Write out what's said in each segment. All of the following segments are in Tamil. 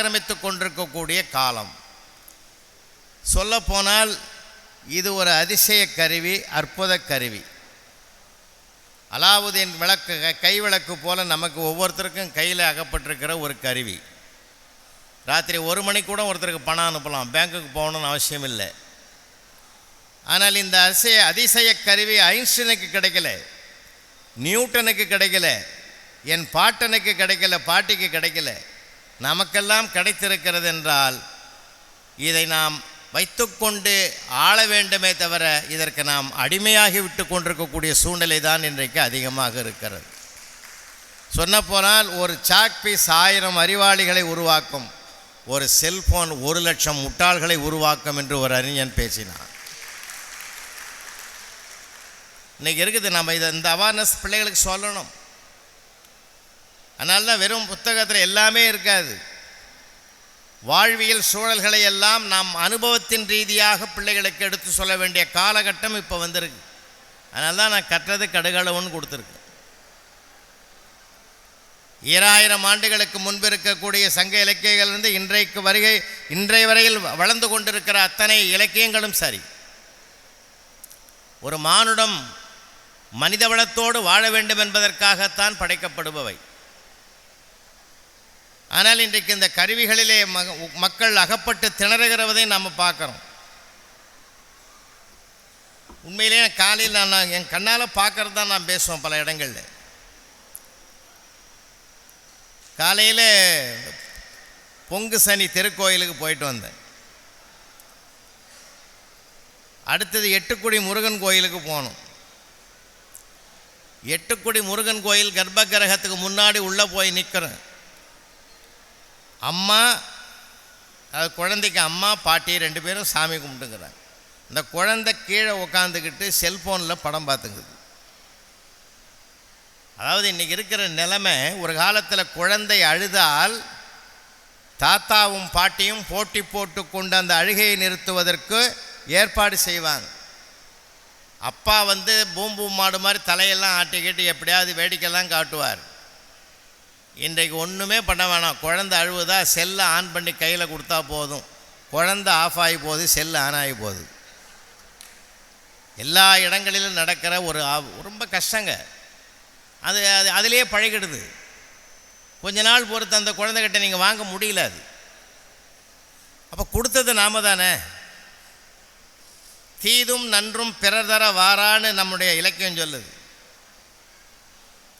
ஆக்கிரமித்து கொண்டிருக்கக்கூடிய காலம். சொல்லப்போனால் இது ஒரு அதிசய கருவி, அற்புத கருவி. அலாவுதீன் விளக்கு, கை விளக்கு போல் நமக்கு ஒவ்வொருத்தருக்கும் கையில் அகப்பட்டிருக்கிற ஒரு கருவி. ராத்திரி 1 மணிக்கு கூட ஒருத்தருக்கு பணம் அனுப்பலாம், பேங்க்குக்கு போகணுன்னு அவசியம் இல்லை. ஆனால் இந்த அதிசய கருவி ஐன்ஸ்டீனுக்கு கிடைக்கல, நியூட்டனுக்கு கிடைக்கல, என் பாட்டனுக்கு கிடைக்கல, பாட்டிக்கு கிடைக்கல, நமக்கெல்லாம் கிடைத்திருக்கிறது என்றால் இதை நாம் வைத்துக்கொண்டு ஆள வேண்டுமே தவிர இதற்கு நாம் அடிமையாகி விட்டு கொண்டிருக்கக்கூடிய சூழ்நிலை தான் இன்றைக்கு அதிகமாக இருக்கிறது. சொன்னப்போனால் ஒரு சாக் பீஸ் 1000 அறிவாளிகளை உருவாக்கும், ஒரு செல்போன் 1,00,000 முட்டாள்களை உருவாக்கும் என்று ஒரு அறிஞன் பேசினான். இன்றைக்கி இருக்குது. நம்ம இந்த அவேர்னஸ் பிள்ளைகளுக்கு சொல்லணும். அதனால தான் வெறும் புத்தகத்தில் எல்லாமே இருக்காது. வாழ்வியல் சூழல்களை எல்லாம் நாம் அனுபவத்தின் ரீதியாக பிள்ளைகளுக்கு எடுத்து சொல்ல வேண்டிய காலகட்டம் இப்போ வந்திருக்கு. அதனால தான் நான் கற்றது கடுகளவுன்னு கொடுத்துருக்கேன். 2000 ஆண்டுகளுக்கு முன்பு இருக்கக்கூடிய சங்க இலக்கியங்களிலிருந்து இன்றைய வரையில் வளர்ந்து கொண்டிருக்கிற அத்தனை இலக்கியங்களும் சரி, ஒரு மானுடம் மனித வளத்தோடு வாழ வேண்டும் என்பதற்காகத்தான் படைக்கப்படுபவை. ஆனால் இன்றைக்கு இந்த கருவிகளிலே மக்கள் அகப்பட்டு திணறுகிறதை நாம் பார்க்குறோம். உண்மையிலேயே காலையில் நான் என் கண்ணால் பார்க்கறது தான் நான் பேசுவேன். பல இடங்களில் காலையில் பொங்கு சனி திருக்கோயிலுக்கு போயிட்டு வந்தேன். அடுத்தது எட்டுக்குடி முருகன் கோயிலுக்கு போனோம். எட்டுக்குடி முருகன் கோயில் கர்ப்ப கிரகத்துக்கு முன்னாடி உள்ளே போய் நிற்கிறேன். அம்மா, அது குழந்தைக்கு அம்மா பாட்டி 2 பேரும் சாமி கும்பிட்டுங்கிறாங்க. இந்த குழந்தை கீழே உட்காந்துக்கிட்டு செல்ஃபோனில் படம் பார்த்துங்குது. அதாவது இன்றைக்கி இருக்கிற நிலைமை, ஒரு காலத்தில் குழந்தை அழுதால் தாத்தாவும் பாட்டியும் போட்டி போட்டு கொண்டு அந்த அழுகையை நிறுத்துவதற்கு ஏற்பாடு செய்வாங்க. அப்பா பூம்பூ மாடு மாதிரி தலையெல்லாம் ஆட்டிக்கிட்டு எப்படியாவது வேடிக்கையெல்லாம் காட்டுவார். இன்றைக்கு ஒன்றுமே பண்ண வேணாம். குழந்தை அழுவுதா, செல்லை ஆன் பண்ணி கையில் கொடுத்தா போதும், குழந்தை ஆஃப் ஆகி போகுது, செல்லு ஆன் ஆகி போகுது. எல்லா இடங்களிலும் நடக்கிற ஒரு ரொம்ப கஷ்டங்க. அதிலேயே பழகிடுது. கொஞ்ச நாள் பொறுத்து அந்த குழந்தைகிட்ட நீங்கள் வாங்க முடியல. அது அப்போ கொடுத்தது நாம தானே. தீதும் நன்றும் பிறர் தர வாரான்னு நம்முடைய இலக்கியம் சொல்லுது.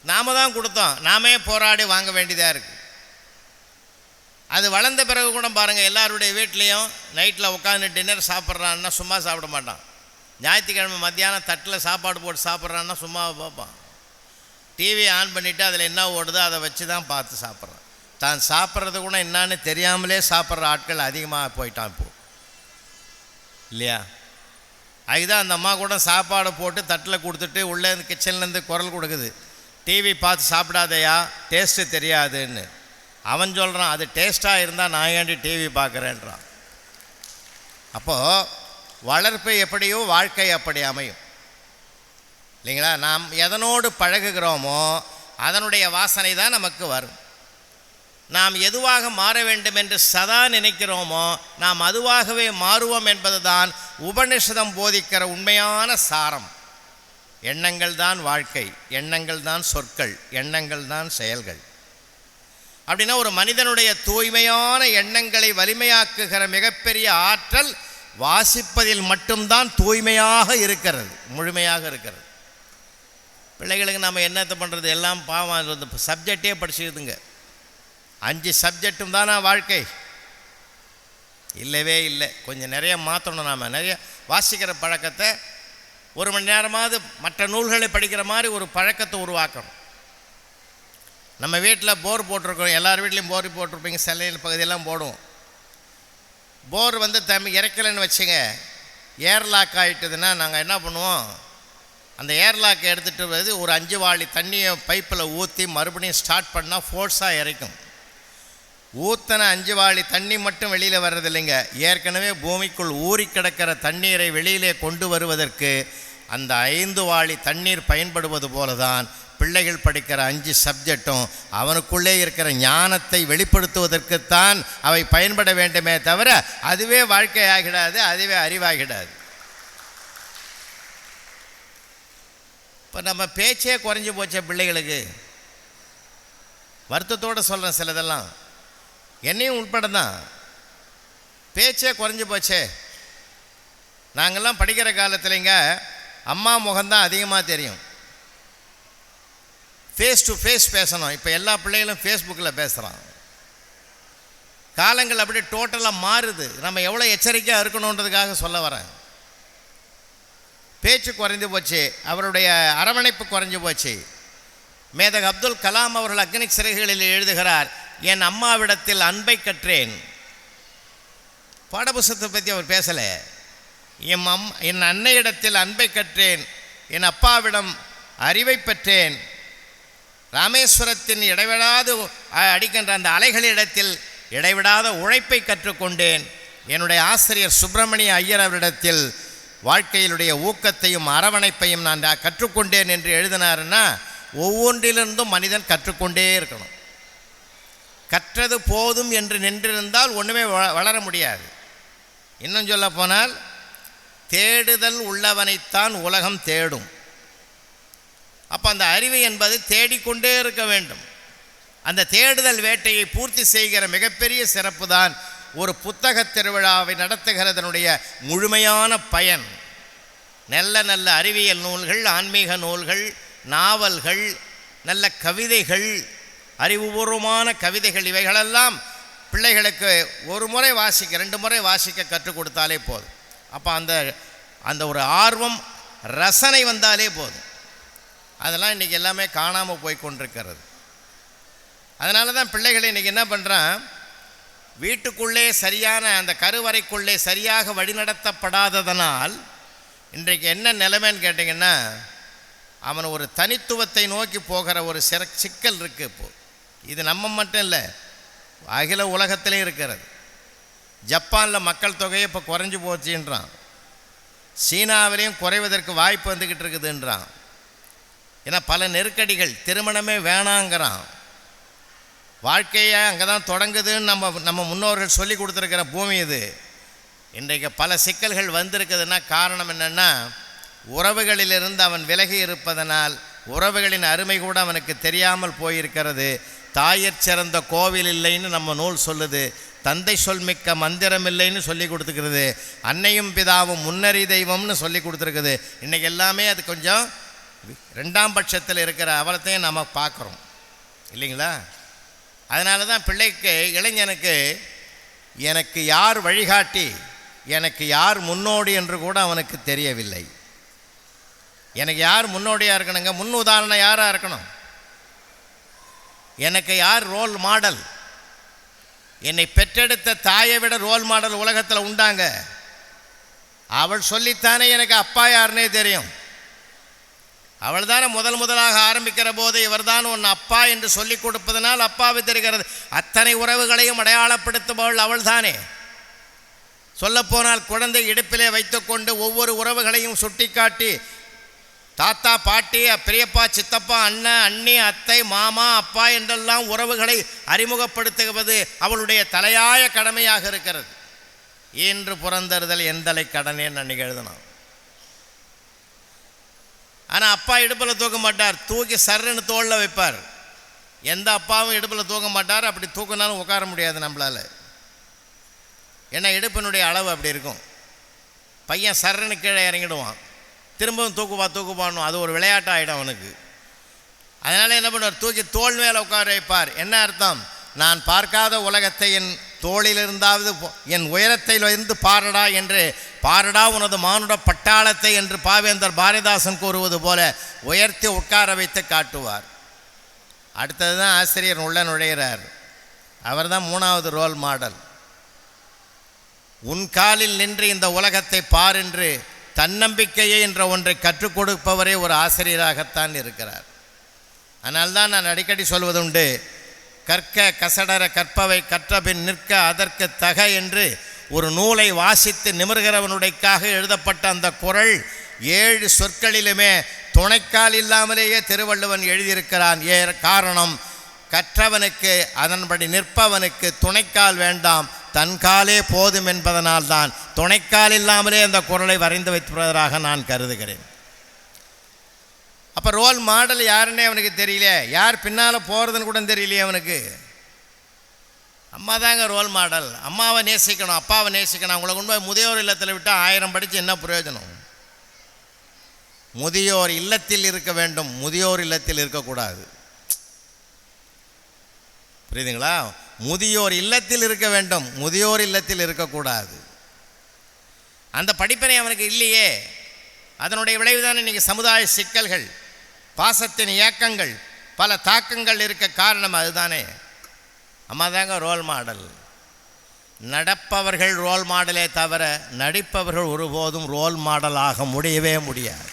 நாம தான் கொடுத்தோம், நாமே போராடி வாங்க வேண்டியதாக இருக்குது. அது வளர்ந்த பிறகு கூட பாருங்கள், எல்லாருடைய வீட்லேயும் நைட்டில் உட்காந்து டின்னர் சாப்பிட்றான்னா சும்மா சாப்பிட மாட்டான். ஞாயிற்றுக்கிழமை மத்தியானம் தட்டில் சாப்பாடு போட்டு சாப்பிட்றான்னா சும்மாவை பார்ப்பான். டிவி ஆன் பண்ணிவிட்டு அதில் என்ன ஓடுதோ அதை வச்சு தான் பார்த்து சாப்பிட்றான். தான் சாப்பிட்றது கூட என்னான்னு தெரியாமலே சாப்பிட்ற ஆட்கள் அதிகமாக போயிட்டான் இப்போ, இல்லையா? அதுதான் அந்த அம்மா கூட சாப்பாடை போட்டு தட்டில் கொடுத்துட்டு உள்ளே கிச்சன்லேருந்து குரல் கொடுக்குது, டிவி பார்த்து சாப்பிடாதையா, டேஸ்ட்டு தெரியாதுன்னு. அவன் சொல்கிறான், அது டேஸ்ட்டாக இருந்தால் நான் ஏண்டி டிவி பார்க்குறேன்றான். அப்போது வளர்ப்பு எப்படியோ வாழ்க்கை அப்படி அமையும், இல்லைங்களா? நாம் எதனோடு பழகுகிறோமோ அதனுடைய வாசனை தான் நமக்கு வரும். நாம் எதுவாக மாற வேண்டும் என்று சதா நினைக்கிறோமோ நாம் அதுவாகவே மாறுவோம் என்பது தான் உபநிஷதம் போதிக்கிற உண்மையான சாரம். எண்ணங்கள் தான் வாழ்க்கை, எண்ணங்கள் தான் சொற்கள், எண்ணங்கள் தான் செயல்கள். அப்படின்னா ஒரு மனிதனுடைய தூய்மையான எண்ணங்களை வலிமையாக்குகிற மிகப்பெரிய ஆற்றல் வாசிப்பதில் மட்டும்தான் தூய்மையாக இருக்கிறது, முழுமையாக இருக்கிறது. பிள்ளைகளுக்கு நம்ம என்னத்தை பண்ணுறது, எல்லாம் பாவம் சப்ஜெக்டே படிச்சுக்குதுங்க. 5 சப்ஜெக்டும் தானா வாழ்க்கை? இல்லவே இல்லை. கொஞ்சம் நிறைய மாற்றணும். நாம் நிறைய வாசிக்கிற பழக்கத்தை 1 மணி நேரமாவது மற்ற நூல்களை படிக்கிற மாதிரி ஒரு பழக்கத்தை உருவாக்கணும். நம்ம வீட்டில் போர் போட்டிருக்கோம், எல்லார் வீட்லேயும் போர் போட்டிருப்பீங்க, செல்லையில் பகுதியெல்லாம் போடுவோம். போர் இறக்கலைன்னு வச்சுங்க, ஏர்லாக் ஆகிட்டுதுன்னா நாங்கள் என்ன பண்ணுவோம், அந்த ஏர்லாக்கை எடுத்துகிட்டு வந்து ஒரு 5 வாளி தண்ணியை பைப்பில் ஊற்றி மறுபடியும் ஸ்டார்ட் பண்ணால் ஃபோர்ஸாக இறைக்கும். ஊற்றின 5 வாளி தண்ணி மட்டும் வெளியில் வர்றதில்லைங்க, ஏற்கனவே பூமிக்குள் ஊறி கிடக்கிற தண்ணீரை வெளியிலே கொண்டு வருவதற்கு அந்த 5 வாளி தண்ணீர் பயன்படுவது போல தான் பிள்ளைகள் படிக்கிற 5 சப்ஜெக்டும் அவனுக்குள்ளே இருக்கிற ஞானத்தை வெளிப்படுத்துவதற்குத்தான் அவை பயன்பட வேண்டுமே தவிர அதுவே வாழ்க்கையாகிடாது, அதுவே அறிவாகிடாது. இப்போ நம்ம பேச்சே குறைஞ்சி போச்ச பிள்ளைகளுக்கு. வருத்தத்தோடு சொல்கிறேன், சிலதெல்லாம் என்னையும் உட்பட தான். பேச்சே குறைஞ்சி போச்சே. நாங்கள்லாம் படிக்கிற காலத்துலேங்க அம்மா முகம்தான் அதிகமாக தெரியும். ஃபேஸ் டு ஃபேஸ் பேசணும். இப்போ எல்லா பிள்ளைகளும் ஃபேஸ்புக்கில் பேசுகிறான். காலங்கள் அப்படி டோட்டலாக மாறுது. நம்ம எவ்வளோ எச்சரிக்கையாக இருக்கணுன்றதுக்காக சொல்ல வரேன். பேச்சு குறைந்து போச்சு, அவருடைய அரவணைப்பு குறைஞ்சி போச்சு. மேதக அப்துல் கலாம் அவர்கள் அக்னி சிறகுகளில் எழுதுகிறார், என் அம்மாவிடத்தில் அன்பை கற்றேன். பாடபுஸ்தகத்தை பற்றி அவர் பேசலை. என் அன்னையிடத்தில் அன்பை கற்றேன், என் அப்பாவிடம் அறிவை பெற்றேன். ராமேஸ்வரத்தின் இடைவிடாது அடிக்கின்ற அந்த அலைகளிடத்தில் இடைவிடாத உழைப்பை கற்றுக்கொண்டேன். என்னுடைய ஆசிரியர் சுப்பிரமணிய ஐயர் அவரிடத்தில் வாழ்க்கையிலுடைய ஊக்கத்தையும் அரவணைப்பையும் நான் கற்றுக்கொண்டேன் என்று எழுதினாருன்னா, ஒவ்வொன்றிலிருந்தும் மனிதன் கற்றுக்கொண்டே இருக்கணும். கற்றது போதும் என்று நின்றிருந்தால் ஒன்றுமே வளர முடியாது. இன்னும் சொல்ல போனால், தேடுதல் உள்ளவனைத்தான் உலகம் தேடும். அப்போ அந்த அறிவு என்பது தேடிக்கொண்டே இருக்க வேண்டும். அந்த தேடுதல் வேட்டையை பூர்த்தி செய்கிற மிகப்பெரிய சிறப்பு தான் ஒரு புத்தக திருவிழாவை நடத்துகிறதனுடைய முழுமையான பயன். நல்ல நல்ல அறிவியல் நூல்கள், ஆன்மீக நூல்கள், நாவல்கள், நல்ல கவிதைகள், அறிவுபூர்வமான கவிதைகள், இவைகளெல்லாம் பிள்ளைகளுக்கு ஒரு முறை வாசிக்க 2 முறை வாசிக்க கற்றுக் கொடுத்தாலே போதும். அப்போ அந்த ஒரு ஆர்வம், ரசனை வந்தாலே போதும். அதெல்லாம் இன்றைக்கி எல்லாமே காணாமல் போய் கொண்டிருக்கிறது. அதனால தான் பிள்ளைகளை இன்றைக்கி என்ன பண்ணுறான், வீட்டுக்குள்ளே சரியான அந்த கருவறைக்குள்ளே சரியாக வழிநடத்தப்படாததனால் இன்றைக்கு என்ன நிலைமைன்னு கேட்டிங்கன்னா, அவன் ஒரு தனித்துவத்தை நோக்கி போகிற ஒரு சிக்கல் இருக்குது. இப்போது இது நம்ம மட்டும் இல்லை, அகில உலகத்திலே இருக்கிறது. ஜப்பானில் மக்கள் தொகையை இப்போ குறைஞ்சி போச்சுன்றான். சீனாவிலையும் குறைவதற்கு வாய்ப்பு வந்துக்கிட்டு இருக்குதுன்றான். ஏன்னா பல நெருக்கடிகள், திருமணமே வேணாங்கிறான். வாழ்க்கையை அங்கே தான் தொடங்குதுன்னு நம்ம முன்னோர்கள் சொல்லி கொடுத்துருக்கிற பூமி இது. இன்றைக்கு பல சிக்கல்கள் வந்திருக்குதுன்னா காரணம் என்னென்னா, உறவுகளிலிருந்து அவன் விலகி இருப்பதனால் உறவுகளின் அருமை கூட அவனுக்கு தெரியாமல் போயிருக்கிறது. தாயற் சிறந்த கோவில் இல்லைன்னு நம்ம நூல் சொல்லுது. தந்தை சொல்மிக்க மந்திரம் இல்லைன்னு சொல்லி கொடுத்துக்கிறது. அன்னையும் பிதாவும் முன்னறி தெய்வம்னு சொல்லி கொடுத்துருக்குது. இன்றைக்கி எல்லாமே அது கொஞ்சம் 2ஆம் பட்சத்தில் இருக்கிற அவலத்தையும் நம்ம பார்க்குறோம் இல்லைங்களா? அதனால தான் பிள்ளைக்கு, இளைஞனுக்கு எனக்கு யார் வழிகாட்டி, எனக்கு யார் முன்னோடி என்று கூட அவனுக்கு தெரியவில்லை. எனக்கு யார் முன்னோடியாக இருக்கணுங்க, முன் உதாரணம் யாராக இருக்கணும், எனக்கு யார் ரோல் மாடல். என்னை பெற்றெடுத்த தாயை விட ரோல் மாடல் உலகத்தில் உண்டாங்க. அவள் சொல்லித்தானே எனக்கு அப்பா யாருன்னே தெரியும். அவள் தானே முதலாக ஆரம்பிக்கிற போது இவர்தான் உன் அப்பா என்று சொல்லிக் கொடுப்பதனால் அப்பாவை தெரிகிறது. அத்தனை உறவுகளையும் அடையாளப்படுத்துபவள் அவள் தானே. சொல்லப்போனால் குழந்தை இடுப்பிலே வைத்துக்கொண்டு ஒவ்வொரு உறவுகளையும் சுட்டிக்காட்டி தாத்தா, பாட்டி, பெரியப்பா, சித்தப்பா, அண்ணன், அண்ணி, அத்தை, மாமா, அப்பா என்றெல்லாம் உறவுகளை அறிமுகப்படுத்துவது அவளுடைய தலையாய கடமையாக இருக்கிறது. ஈன்று புறந்தறுதல் எந்தலை கடனே நான் எழுதணும். ஆனால் அப்பா இடுப்பில் தூக்க மாட்டார், தூக்கி சர்ன்னு தோளில் வைப்பார். எந்த அப்பாவும் இடுப்பில் தூக்க மாட்டார். அப்படி தூக்கினாலும் உட்கார முடியாது நம்மளால். ஏன்னா இடுப்பினுடைய அளவு அப்படி இருக்கும். பையன் சர்ன்னு கீழே இறங்கிடுவான், திரும்பவும் தூக்குப்பான்னு அது ஒரு விளையாட்டாகிடும் அவனுக்கு. அதனால் என்ன பண்ணுவார், தூக்கி தோள் மேலே உட்கார வைப்பார். என்ன அர்த்தம், நான் பார்க்காத உலகத்தை என் தோளிலிருந்தாவது என் உயரத்திலிருந்து பாரடா என்று, பாரடா உனது மானுட பட்டாளத்தை என்று பாவேந்தர் பாரதிதாசன் கூறுவது போல உயர்த்தி உட்கார வைத்து காட்டுவார். அடுத்தது தான் ஆசிரியர் உள்ள நுழைகிறார். அவர் தான் 3வது ரோல் மாடல். உன் காலில் நின்று இந்த உலகத்தை பார் என்று தன்னம்பிக்கையை என்ற ஒன்றை கற்றுக் கொடுப்பவரே ஒரு ஆசிரியராகத்தான் இருக்கிறார். அதனால்தான் நான் அடிக்கடி சொல்வதுண்டு, கற்க கசடர கற்பவை கற்றபின் நிற்க அதற்கு தக என்று ஒரு நூலை வாசித்து நிமிர்கிறவனுடைக்காக எழுதப்பட்ட அந்த குறள் 7 சொற்களிலுமே துணைக்கால் இல்லாமலேயே திருவள்ளுவன் எழுதியிருக்கிறான். காரணம், கற்றவனுக்கு அதன்படி நிற்பவனுக்கு துணைக்கால் வேண்டாம், தன் காலே போதும் என்பதனால்தான் துணைக்கால் இல்லாமலே அந்த குறளை வரைந்து வைப்பதாக நான் கருதுகிறேன். அப்போ ரோல் மாடல் யாருன்னே அவனுக்கு தெரியல, யார் பின்னால் போகிறதுன்னு கூட தெரியலையே அவனுக்கு. அம்மா தாங்க ரோல் மாடல். அம்மாவை நேசிக்கணும், அப்பாவை நேசிக்கணும். அவங்கள கொண்டு போய் முதியோர் இல்லத்தில் விட்டால் 1000 படித்து என்ன பிரயோஜனம்? முதியோர் இல்லத்தில் இருக்க வேண்டும், முதியோர் இல்லத்தில் இருக்கக்கூடாது. புரியுதுங்களா? முதியோர் இல்லத்தில் இருக்க வேண்டும், முதியோர் இல்லத்தில் இருக்கக்கூடாது. அந்த படிப்பினை அவனுக்கு இல்லையே. அதனுடைய விளைவுதான் இன்றைக்கி சமுதாய சிக்கல்கள், பாசத்தின் இயக்கங்கள், பல தாக்கங்கள் இருக்க காரணம் அதுதானே. அம்மா தாங்க ரோல் மாடல். நடப்பவர்கள் ரோல் மாடலே தவிர நடிப்பவர்கள் ஒருபோதும் ரோல் மாடலாக முடியவே முடியாது.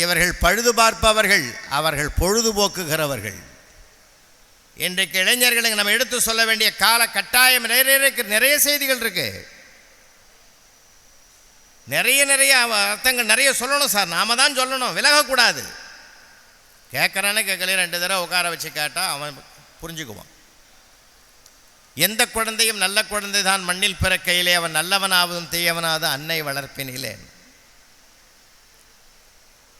இவர்கள் பழுது பார்ப்பவர்கள், அவர்கள் பொழுதுபோக்குகிறவர்கள். இன்றைக்கு இளைஞர்களுக்கு நம்ம எடுத்து சொல்ல வேண்டிய கால கட்டாயம் நிறைய செய்திகள் இருக்கு. நிறைய அர்த்தங்கள் நிறைய சொல்லணும் சார். நாம தான் சொல்லணும், விலகக்கூடாது. கேட்குறானே கேட்கல 2 தடவை உட்கார வச்சு கேட்டால் அவன் புரிஞ்சுக்குவான். எந்த குழந்தையும் நல்ல குழந்தை தான் மண்ணில் பிறக்கையிலே அவன் நல்லவனாவதும் தீயவனாவது அன்னை வளர்ப்பினிலே.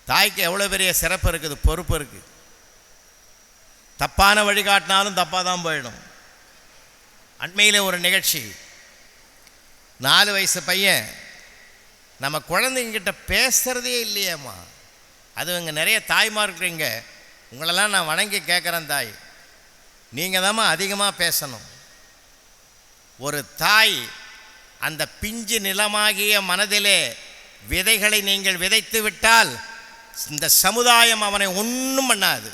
தாய்க்கு எவ்வளோ பெரிய சிறப்பு இருக்குது, பொறுப்பு இருக்குது. தப்பான வழிகாட்டினாலும் தப்பாக தான் போயிடும். அண்மையில் ஒரு நிகழ்ச்சி, 4 வயசு பையன் நம்ம குழந்தைங்கிட்ட பேசுகிறதே இல்லையேம்மா. அது இங்கே நிறைய தாய்மார் இருக்கிறீங்க, உங்களெல்லாம் நான் வணங்கி கேட்குறேன் தாய், நீங்கள் தாம்மா அதிகமாக பேசணும். ஒரு தாய் அந்த பிஞ்சு நிலமாகிய மனதிலே விதைகளை நீங்கள் விதைத்து விட்டால் இந்த சமுதாயம் அவனை ஒன்றும் பண்ணாது.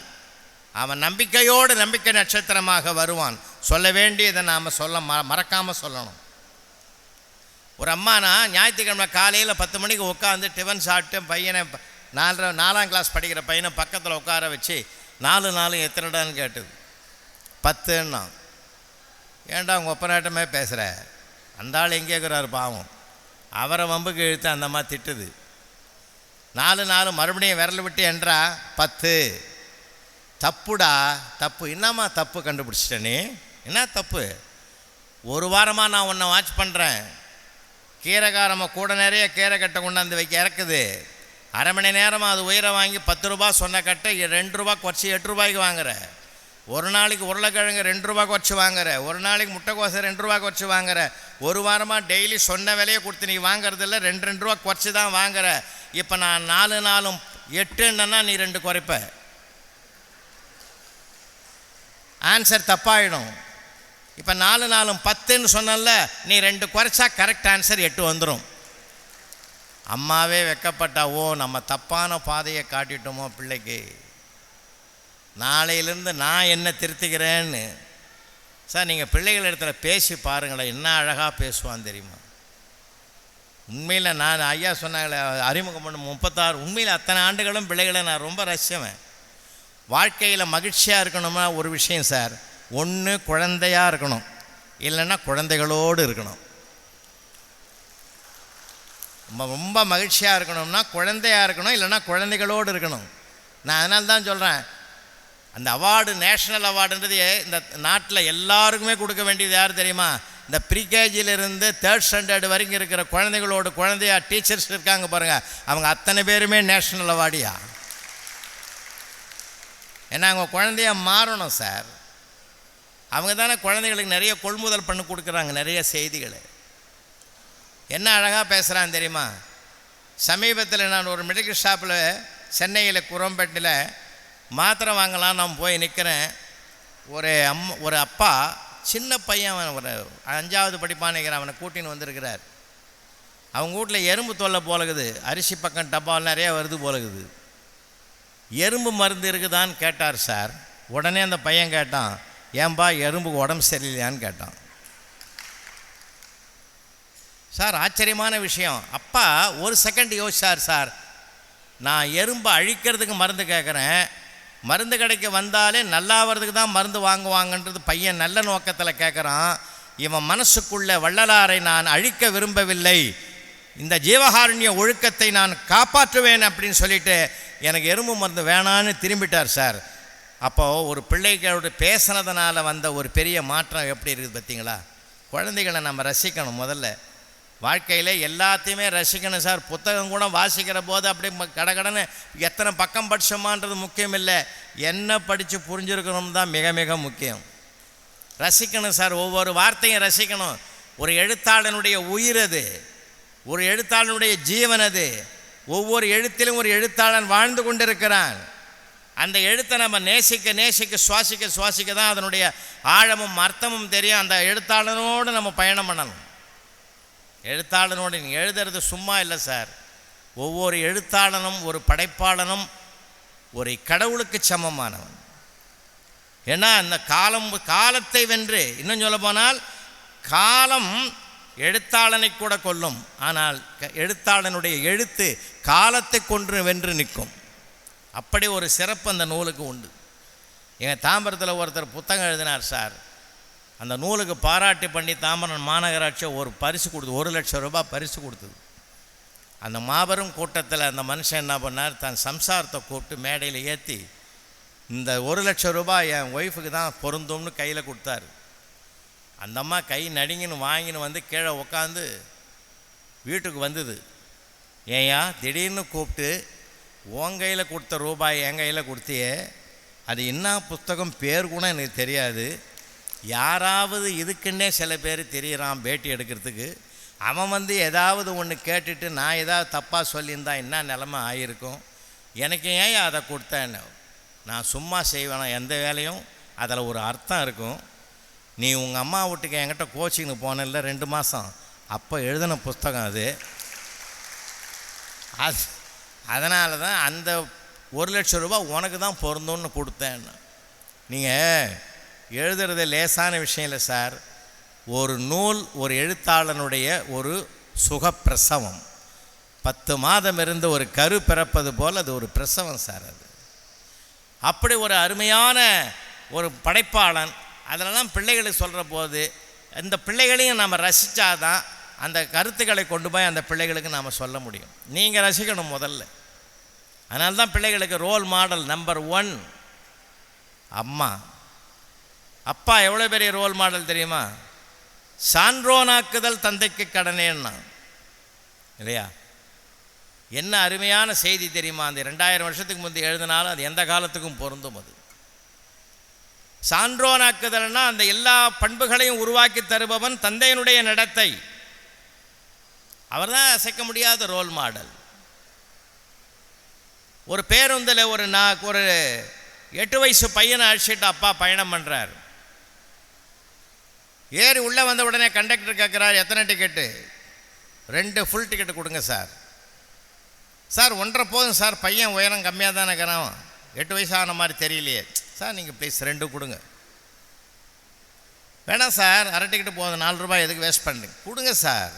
அவன் நம்பிக்கை நட்சத்திரமாக வருவான். சொல்ல வேண்டியதை நாம் மறக்காமல் சொல்லணும். ஒரு அம்மானா ஞாயிற்றுக்கிழமை காலையில் 10 மணிக்கு உட்காந்து டிஃபன் சாப்பிட்டு பையனை 4ஆம் கிளாஸ் படிக்கிற பையனை பக்கத்தில் உட்கார வச்சு 4 எத்தனைடான்னு கேட்டது. 10ன்னா. ஏன்டா உங்கள் ஒப்பநாட்டமே பேசுகிற? அந்த ஆள் எங்கே இருக்கிறார் பாவம், அவரை வம்புக்கு இழுத்து அந்த அம்மா திட்டுது. 4 மறுபடியும் விரல் விட்டு என்றா 10. தப்புடா, தப்பு. என்னம்மா தப்பு கண்டுபிடிச்சிட்டனே? என்ன தப்பு? 1 வாரமாக நான் உன்னை வாட்ச் பண்ணுறேன். கீரைக்காரமாக கூட நிறைய கீரை கட்டை கொண்டாந்து வைக்க இறக்குது. அரை மணி நேரமாக அது உயிரை வாங்கி 10 ரூபா சொன்ன கட்டை 2 ரூபா குறைச்சி 8 ரூபாய்க்கு வாங்குற. ஒரு நாளைக்கு உருளைக்கிழங்கு 2 ரூபா குறைச்சி வாங்குற. ஒரு நாளைக்கு முட்டைக்கோசை 2 ரூபா குறைச்சி வாங்குற. 1 வாரமாக டெய்லி சொன்ன விலையை கொடுத்து நீ வாங்குறதில்ல, 2 ரூபா குறைச்சி தான் வாங்குற. இப்போ நான் 4 8ன்னா நீ 2 குறைப்ப. ஆன்சர் தப்பாயிடும். இப்போ 4 10ன்னு சொன்னல, நீ 2 குறைச்சா கரெக்ட் ஆன்சர் 8 வந்துடும். அம்மாவே வெக்கப்பட்டா, ஓ நம்ம தப்பான பாதையை காட்டிட்டோமோ பிள்ளைக்கு, நாளையிலேருந்து நான் என்ன திருத்திக்கிறேன்னு. சார் நீங்கள் பிள்ளைகள் இடத்துல பேசி பாருங்களேன், என்ன அழகாக பேசுவான் தெரியுமா? உண்மையில் நான் ஐயா சொன்னாங்களே அறிமுகம் பண்ண 36, உண்மையில் அத்தனை ஆண்டுகளும் பிள்ளைகளை நான் ரொம்ப ரசிச்சவன். வாழ்க்கையில் மகிழ்ச்சியாக இருக்கணும்னா ஒரு விஷயம் சார், ஒன்று குழந்தையாக இருக்கணும், இல்லைன்னா குழந்தைகளோடு இருக்கணும். ரொம்ப மகிழ்ச்சியாக இருக்கணும்னா குழந்தையாக இருக்கணும், இல்லைன்னா குழந்தைகளோடு இருக்கணும். நான் அதனால தான் சொல்கிறேன், அந்த அவார்டு, நேஷ்னல் அவார்டுன்றது இந்த நாட்டில் எல்லாருக்குமே கொடுக்க வேண்டியது யார் தெரியுமா? இந்த ப்ரீகேஜியிலிருந்து 3rd ஸ்டாண்டர்டு வரைக்கும் இருக்கிற குழந்தையா டீச்சர்ஸ் இருக்காங்க பாருங்கள், அவங்க அத்தனை பேருமே நேஷ்னல் அவார்டியா. ஏன்னா அவங்க குழந்தையாக மாறணும் சார். அவங்க தானே குழந்தைகளுக்கு நிறைய கொள்முதல் பண்ணி கொடுக்குறாங்க நிறைய செய்திகளை. என்ன அழகாக பேசுகிறான் தெரியுமா? சமீபத்தில் நான் ஒரு மெடிக்கல் ஷாப்பில் சென்னையில் குரம்பேட்டில் மாத்திரை வாங்கலாம் நான் போய் நிற்கிறேன். ஒரு அப்பா சின்ன பையன், ஒரு 5வது படிப்பான்னு நினைக்கிறேன், அவனை கூட்டின்னு வந்திருக்கிறார். அவங்க வீட்டில் எறும்பு தொல்லை போலகுது, அரிசி பக்கம் டப்பால் நிறையா வருது போலகுது. எறும்பு மருந்து இருக்குதான்னு கேட்டார் சார். உடனே அந்த பையன் கேட்டான், ஏன்பா எறும்புக்கு உடம்பு சரியில்லையான்னு கேட்டான். சார் ஆச்சரியமான விஷயம், அப்பா ஒரு செகண்ட் யோசிச்சார். சார் நான் எறும்பை அழிக்கிறதுக்கு மருந்து கேட்குறேன், மருந்து கடைக்கு வந்தாலே நல்லாவதுக்கு தான் மருந்து வாங்குவாங்கன்றது பையன் நல்ல நோக்கத்தில் கேட்குறான். இவன் மனசுக்குள்ளே வள்ளலாரை நான் அழிக்க விரும்பவில்லை, இந்த ஜீவகாருண்ய ஒழுக்கத்தை நான் காப்பாற்றுவேன் அப்படின்னு சொல்லிட்டு எனக்கு எறும்பு மருந்து வேணான்னு திரும்பிட்டார் சார். அப்போது ஒரு பிள்ளைகளோடு பேசுனதுனால வந்த ஒரு பெரிய மாற்றம் எப்படி இருக்குது பார்த்தீங்களா? குழந்தைகளை நம்ம ரசிக்கணும். முதல்ல வாழ்க்கையில் எல்லாத்தையுமே ரசிக்கணும் சார். புத்தகம் கூட வாசிக்கிற போது அப்படி கடகடன்னு எத்தனை பக்கம் படிச்சோமான்றது முக்கியம் இல்லை, என்ன படித்து புரிஞ்சிருக்கணும் தான் மிக மிக முக்கியம். ரசிக்கணும் சார், ஒவ்வொரு வார்த்தையும் ரசிக்கணும். ஒரு எழுத்தாளனுடைய உயிர் அது, ஒரு எழுத்தாளனுடைய ஜீவன் அது. ஒவ்வொரு எழுத்திலும் ஒரு எழுத்தாளன் வாழ்ந்து கொண்டிருக்கிறான். அந்த எழுத்தை நம்ம நேசிக்க நேசிக்க சுவாசிக்க சுவாசிக்க தான் அதனுடைய ஆழமும் அர்த்தமும் தெரியும். அந்த எழுத்தாளனோடு நம்ம பயணம் பண்ணணும். எழுத்தாளனோடு நீங்கள் எழுதுறது சும்மா இல்லை சார். ஒவ்வொரு எழுத்தாளனும் ஒரு படைப்பாளனும் ஒரு கடவுளுக்கு சமமானவன். ஏன்னா அந்த காலத்தை வென்று, இன்னும் சொல்ல போனால் காலம் எழுத்தாளனை கூட கொல்லும், ஆனால் எழுத்தாளனுடைய எழுத்து காலத்தை கொன்று வென்று நிற்கும். அப்படி ஒரு சிறப்பு அந்த நூலுக்கு உண்டு. எங்கள் தாம்பரத்தில் ஒருத்தர் புத்தகம் எழுதினார் சார். அந்த நூலுக்கு பாராட்டி பண்ணி தாம்பரம் மாநகராட்சி ஒரு பரிசு கொடுத்து 1 லட்சம் ரூபாய் பரிசு கொடுத்தது. அந்த மாபெரும் கூட்டத்தில் அந்த மனுஷன் என்ன பண்ணார், தன் சம்சாரத்தை கூப்பிட்டு மேடையில் ஏற்றி இந்த 1 லட்சம் ரூபாய் என் ஒய்ஃபுக்கு தான் பொருந்தும்னு கையில் கொடுத்தாரு. அந்த அம்மா கை நடுங்கின்னு வாங்கின்னு வந்து கீழே உட்காந்து வீட்டுக்கு வந்தது. ஏயா திடீர்னு கூப்பிட்டு உன் கையில் கொடுத்த ரூபாய் என் கையில் கொடுத்தியே, அது என்ன புத்தகம் பேர் கூட எனக்கு தெரியாது, யாராவது இதுக்குன்னே சில பேர் தெரிகிறான் பேட்டி எடுக்கிறதுக்கு, அவன் வந்து ஏதாவது ஒன்று கேட்டுட்டு நான் ஏதாவது தப்பாக சொல்லியிருந்தா என்ன நிலமை ஆகியிருக்கும், எனக்கு ஏன் அதை கொடுத்தேன்னு. நான் சும்மா செய்வேனா எந்த வேலையும், அதில் ஒரு அர்த்தம் இருக்கும். நீ உங்கள் அம்மா வீட்டுக்கு என்கிட்ட கோச்சிங்னு போனல 2 மாதம், அப்போ எழுதின புஸ்தகம் அது. அதனால தான் அந்த 1 லட்சம் ரூபாய் உனக்கு தான் பொருந்தும்னு கொடுத்தேன். நீங்கள் எழுதுறது லேசான விஷயம் இல்லை சார். ஒரு நூல் ஒரு எழுத்தாளனுடைய ஒரு சுகப்பிரசவம். 10 மாதம் இருந்து ஒரு கரு பிறப்பது போல் அது ஒரு பிரசவம் சார். அது அப்படி ஒரு அருமையான ஒரு படைப்பாளன். அதிலெல்லாம் பிள்ளைகளுக்கு சொல்கிற போது இந்த பிள்ளைகளையும் நம்ம ரசித்தாதான் அந்த கருத்துக்களை கொண்டு போய் அந்த பிள்ளைகளுக்கு நாம் சொல்ல முடியும். நீங்கள் ரசிக்கணும் முதல்ல. அதனால தான் பிள்ளைகளுக்கு ரோல் மாடல் நம்பர் 1 அம்மா. அப்பா எவ்வளோ பெரிய ரோல் மாடல் தெரியுமா? சான்றோனாக்குதல் தந்தைக்கு கடனேன்னா இல்லையா? என்ன அருமையான செய்தி தெரியுமா? அந்த 2000 வருஷத்துக்கு முந்தி எழுதினாலும் அது எந்த காலத்துக்கும் பொருந்தும். அது சான்றோனாக்குதல்னா அந்த எல்லா பண்புகளையும் உருவாக்கி தருபவன் தந்தையினுடைய நடத்தை. அவர் தான் அசைக்க முடியாத ரோல் மாடல். ஒரு பேருந்தில் ஒரு 8 வயசு பையனை அழைச்சிட்டு அப்பா பயணம் பண்ணுறார். ஏறி உள்ளே வந்த உடனே கண்டக்டர் கேட்குறார், எத்தனை டிக்கெட்டு? 2 ஃபுல் டிக்கெட்டு கொடுங்க சார். சார் 1.5 போதும் சார், பையன் உயரம் கம்மியாக தானே இருக்கிறான், 8 வயசு ஆன மாதிரி தெரியலையே. சார் நீங்கள் ப்ளீஸ் 2 கொடுங்க. வேணாம் சார், அரை டிக்கெட்டு போதும், 4 ரூபாய் எதுக்கு வேஸ்ட் பண்ணுறீங்க, கொடுங்க சார்.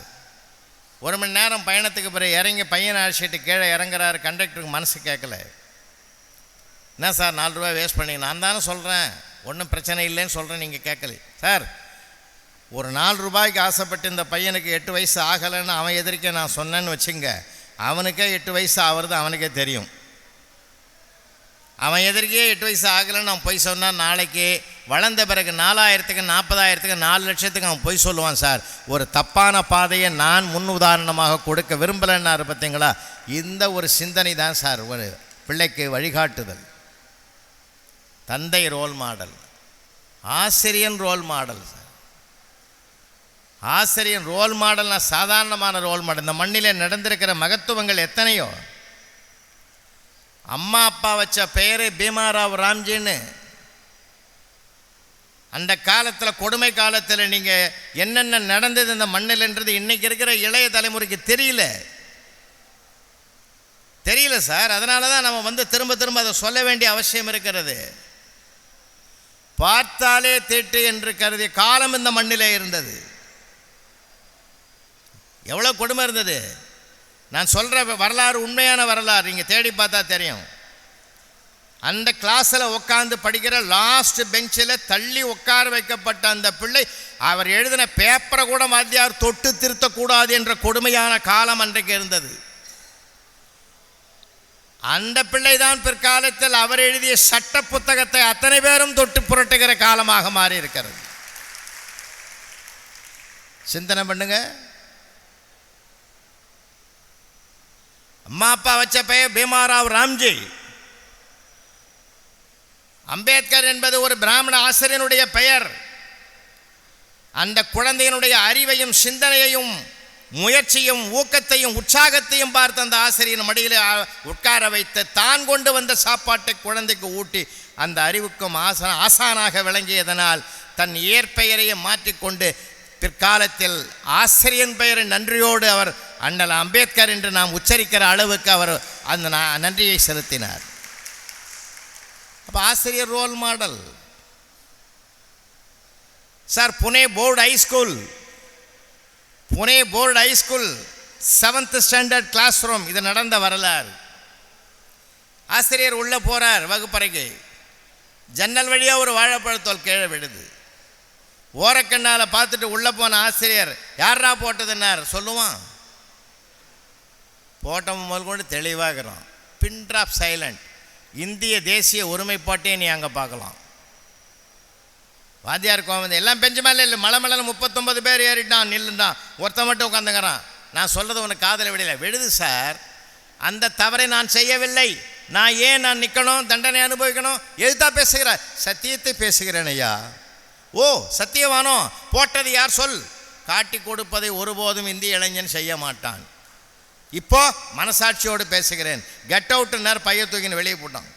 1 மணி நேரம் பயணத்துக்கு பிறகு இறங்கி பையனை அழைச்சிட்டு கீழே இறங்குறாரு. கண்டக்டருக்கு மனசு கேட்கல. என்ன சார் 4 ரூபாய் வேஸ்ட் பண்ணீங்க? நான் தானே சொல்கிறேன், ஒன்றும் பிரச்சனை இல்லைன்னு சொல்கிறேன், நீங்கள் கேட்கல. சார் ஒரு 4 ரூபாய்க்கு ஆசைப்பட்டு இந்த பையனுக்கு 8 வயசு ஆகலைன்னு அவன் எதிர்க்க நான் சொன்னேன்னு வச்சுங்க, அவனுக்கே 8 வயசு ஆகிறது அவனுக்கே தெரியும். அவன் எதிர்க்கே 8 வயசு ஆகலைன்னு அவன் பொய் சொன்னான். நாளைக்கு வளர்ந்த பிறகு 4000க்கு 40,000க்கு 4 லட்சத்துக்கு அவன் பொய் சொல்லுவான். சார் ஒரு தப்பான பாதையை நான் முன் உதாரணமாக கொடுக்க விரும்பலைன்னாரு. பார்த்தீங்களா? இந்த ஒரு சிந்தனை தான் சார் ஒரு பிள்ளைக்கு வழிகாட்டுதல். தந்தை ரோல் மாடல், ஆசிரியன் ரோல் மாடல். சார் ஆசிரியன் ரோல் மாடல்னா சாதாரணமான ரோல் மாடல். இந்த மண்ணிலே நடந்திருக்கிற மகத்துவங்கள் எத்தனையோ. அம்மா அப்பா வச்ச பெயரு பீமாராவ் ராம்ஜின்னு. அந்த காலத்தில் கொடுமை காலத்தில் நீங்கள் என்னென்ன நடந்தது இந்த மண்ணில்ன்றது இன்றைக்கி இருக்கிற இளைய தலைமுறைக்கு தெரியல சார். அதனால தான் நம்ம வந்து திரும்ப திரும்ப அதை சொல்ல வேண்டிய அவசியம் இருக்கிறது. பார்த்தாலே தீட்டு என்று கருதிய காலம் இந்த மண்ணிலே இருந்தது. எவ்வளோ கொடுமை இருந்தது. நான் சொல்கிற வரலாறு உண்மையான வரலாறு, நீங்கள் தேடி பார்த்தா தெரியும். அந்த கிளாஸில் உட்காந்து படிக்கிற லாஸ்ட் பெஞ்சில் தள்ளி உட்கார வைக்கப்பட்ட அந்த பிள்ளை அவர் எழுதின பேப்பரை கூட வாத்தியார் தொட்டு திருத்தக்கூடாது என்ற கொடுமையான காலம் அன்றைக்கு இருந்தது. அந்த பிள்ளைதான் பிற்காலத்தில் அவர் எழுதிய சட்ட புத்தகத்தை அத்தனை பேரும் தொட்டு புரட்டுகிற காலமாக மாறி இருக்கிறது. சிந்தனை பண்ணுங்க. அம்மா அப்பா வச்ச பெயர் பீமாராவ் ராம்ஜி. அம்பேத்கர் என்பது ஒரு பிராமண ஆசிரியனுடைய பெயர். அந்த குழந்தையினுடைய அறிவையும் சிந்தனையையும் முயற்சியும் ஊக்கத்தையும் உற்சாகத்தையும் பார்த்து அந்த ஆசிரியர் மடியில் உட்கார வைத்து தான் கொண்டு வந்த சாப்பாட்டை குழந்தைக்கு ஊட்டி அந்த அறிவுக்கும் ஆசானாக விளங்கியதனால் தன் இயற்பெயரையே மாற்றிக்கொண்டு பிற்காலத்தில் ஆசிரியன் பெயரை நன்றியோடு அவர் அண்ணல் அம்பேத்கர் என்று நாம் உச்சரிக்கிற அளவுக்கு அவர் அந்த நன்றியை செலுத்தினார். அப்போ ஆசிரியர் role model. Sir, Pune board high school 7th standard class room, இது நடந்த வரலாறு. ஆசிரியர் உள்ளே போகிறார் வகுப்பறைக்கு. ஜன்னல் வழியாக ஒரு வாழைப்பழத்தோல் கீழே விடுது. ஓரக்கண்ணால் பார்த்துட்டு உள்ளே போன ஆசிரியர், யாரா போட்டதுன்னார். சொல்லுவான். போட்டவன் முதல் கொண்டு தெளிவாகிறோம். பின் ட்ராப் சைலண்ட். இந்திய தேசிய ஒருமைப்பாட்டையே நீ அங்கே பார்க்கலாம். வாத்தியார் கோவம் எல்லாம் பெஞ்சு மேலே இல்லை, மலை மலை 39 பேர் ஏறிட்டான், நில்லுண்டான், ஒருத்த மட்டும் உட்காந்துக்கிறான். நான் சொல்கிறது உனக்கு காதில் விடலை. விடுது சார், அந்த தவறை நான் செய்யவில்லை, நான் நிற்கணும், தண்டனை அனுபவிக்கணும். எதுதா பேசுகிற? சத்தியத்தை பேசுகிறேன் ஐயா. ஓ, சத்தியவானோ? போட்டது யார் சொல். காட்டி கொடுப்பதை ஒருபோதும் இந்திய இளைஞன் செய்ய மாட்டான். இப்போ மனசாட்சியோடு பேசுகிறேன். கெட் அவுட்டுன்னார், பைய தூக்கின்னு வெளியே போட்டான்.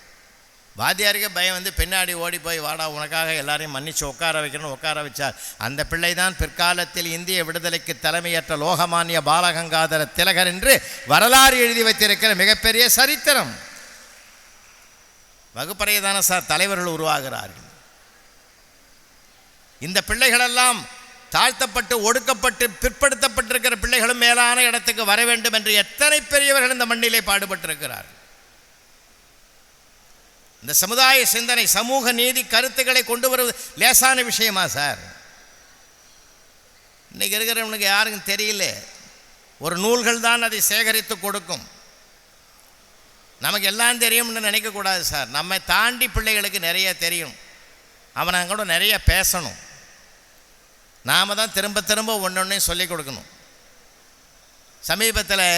வாத்தியாருக்கு பயம் வந்து பின்னாடி ஓடி போய், வாடா உனக்காக எல்லாரையும் மன்னிச்சு உட்கார வைக்கணும்னு உட்கார வச்சார். அந்த பிள்ளை தான் பிற்காலத்தில் இந்திய விடுதலைக்கு தலைமையேற்ற லோகமானிய பாலகங்காதர திலகர் என்று வரலாறு எழுதி வைத்திருக்கிற மிகப்பெரிய சரித்திரம். வகுப்பறையை தானே சார் தலைவர்கள் உருவாகிறார்கள். இந்த பிள்ளைகளெல்லாம் தாழ்த்தப்பட்டு ஒடுக்கப்பட்டு பிற்படுத்தப்பட்டிருக்கிற பிள்ளைகளும் மேலான இடத்துக்கு வர வேண்டும் என்று எத்தனை பெரியவர்கள் இந்த மண்ணிலே பாடுபட்டிருக்கிறார்கள். இந்த சமுதாய சிந்தனை, சமூக நீதி கருத்துக்களை கொண்டு வருவது லேசான விஷயமா சார்? இன்னைக்கு இருக்கிறவனுக்கு யாருக்கும் தெரியல. ஒரு நூல்கள் தான் அதை சேகரித்து கொடுக்கும். நமக்கு எல்லாம் தெரியும்னு நினைக்கக்கூடாது சார். நம்மை தாண்டி பிள்ளைகளுக்கு நிறைய தெரியும். அவனை கூட நிறைய பேசணும். நாம் தான் திரும்ப திரும்ப ஒன்றொன்னையும் சொல்லிக் கொடுக்கணும். சமீபத்தில்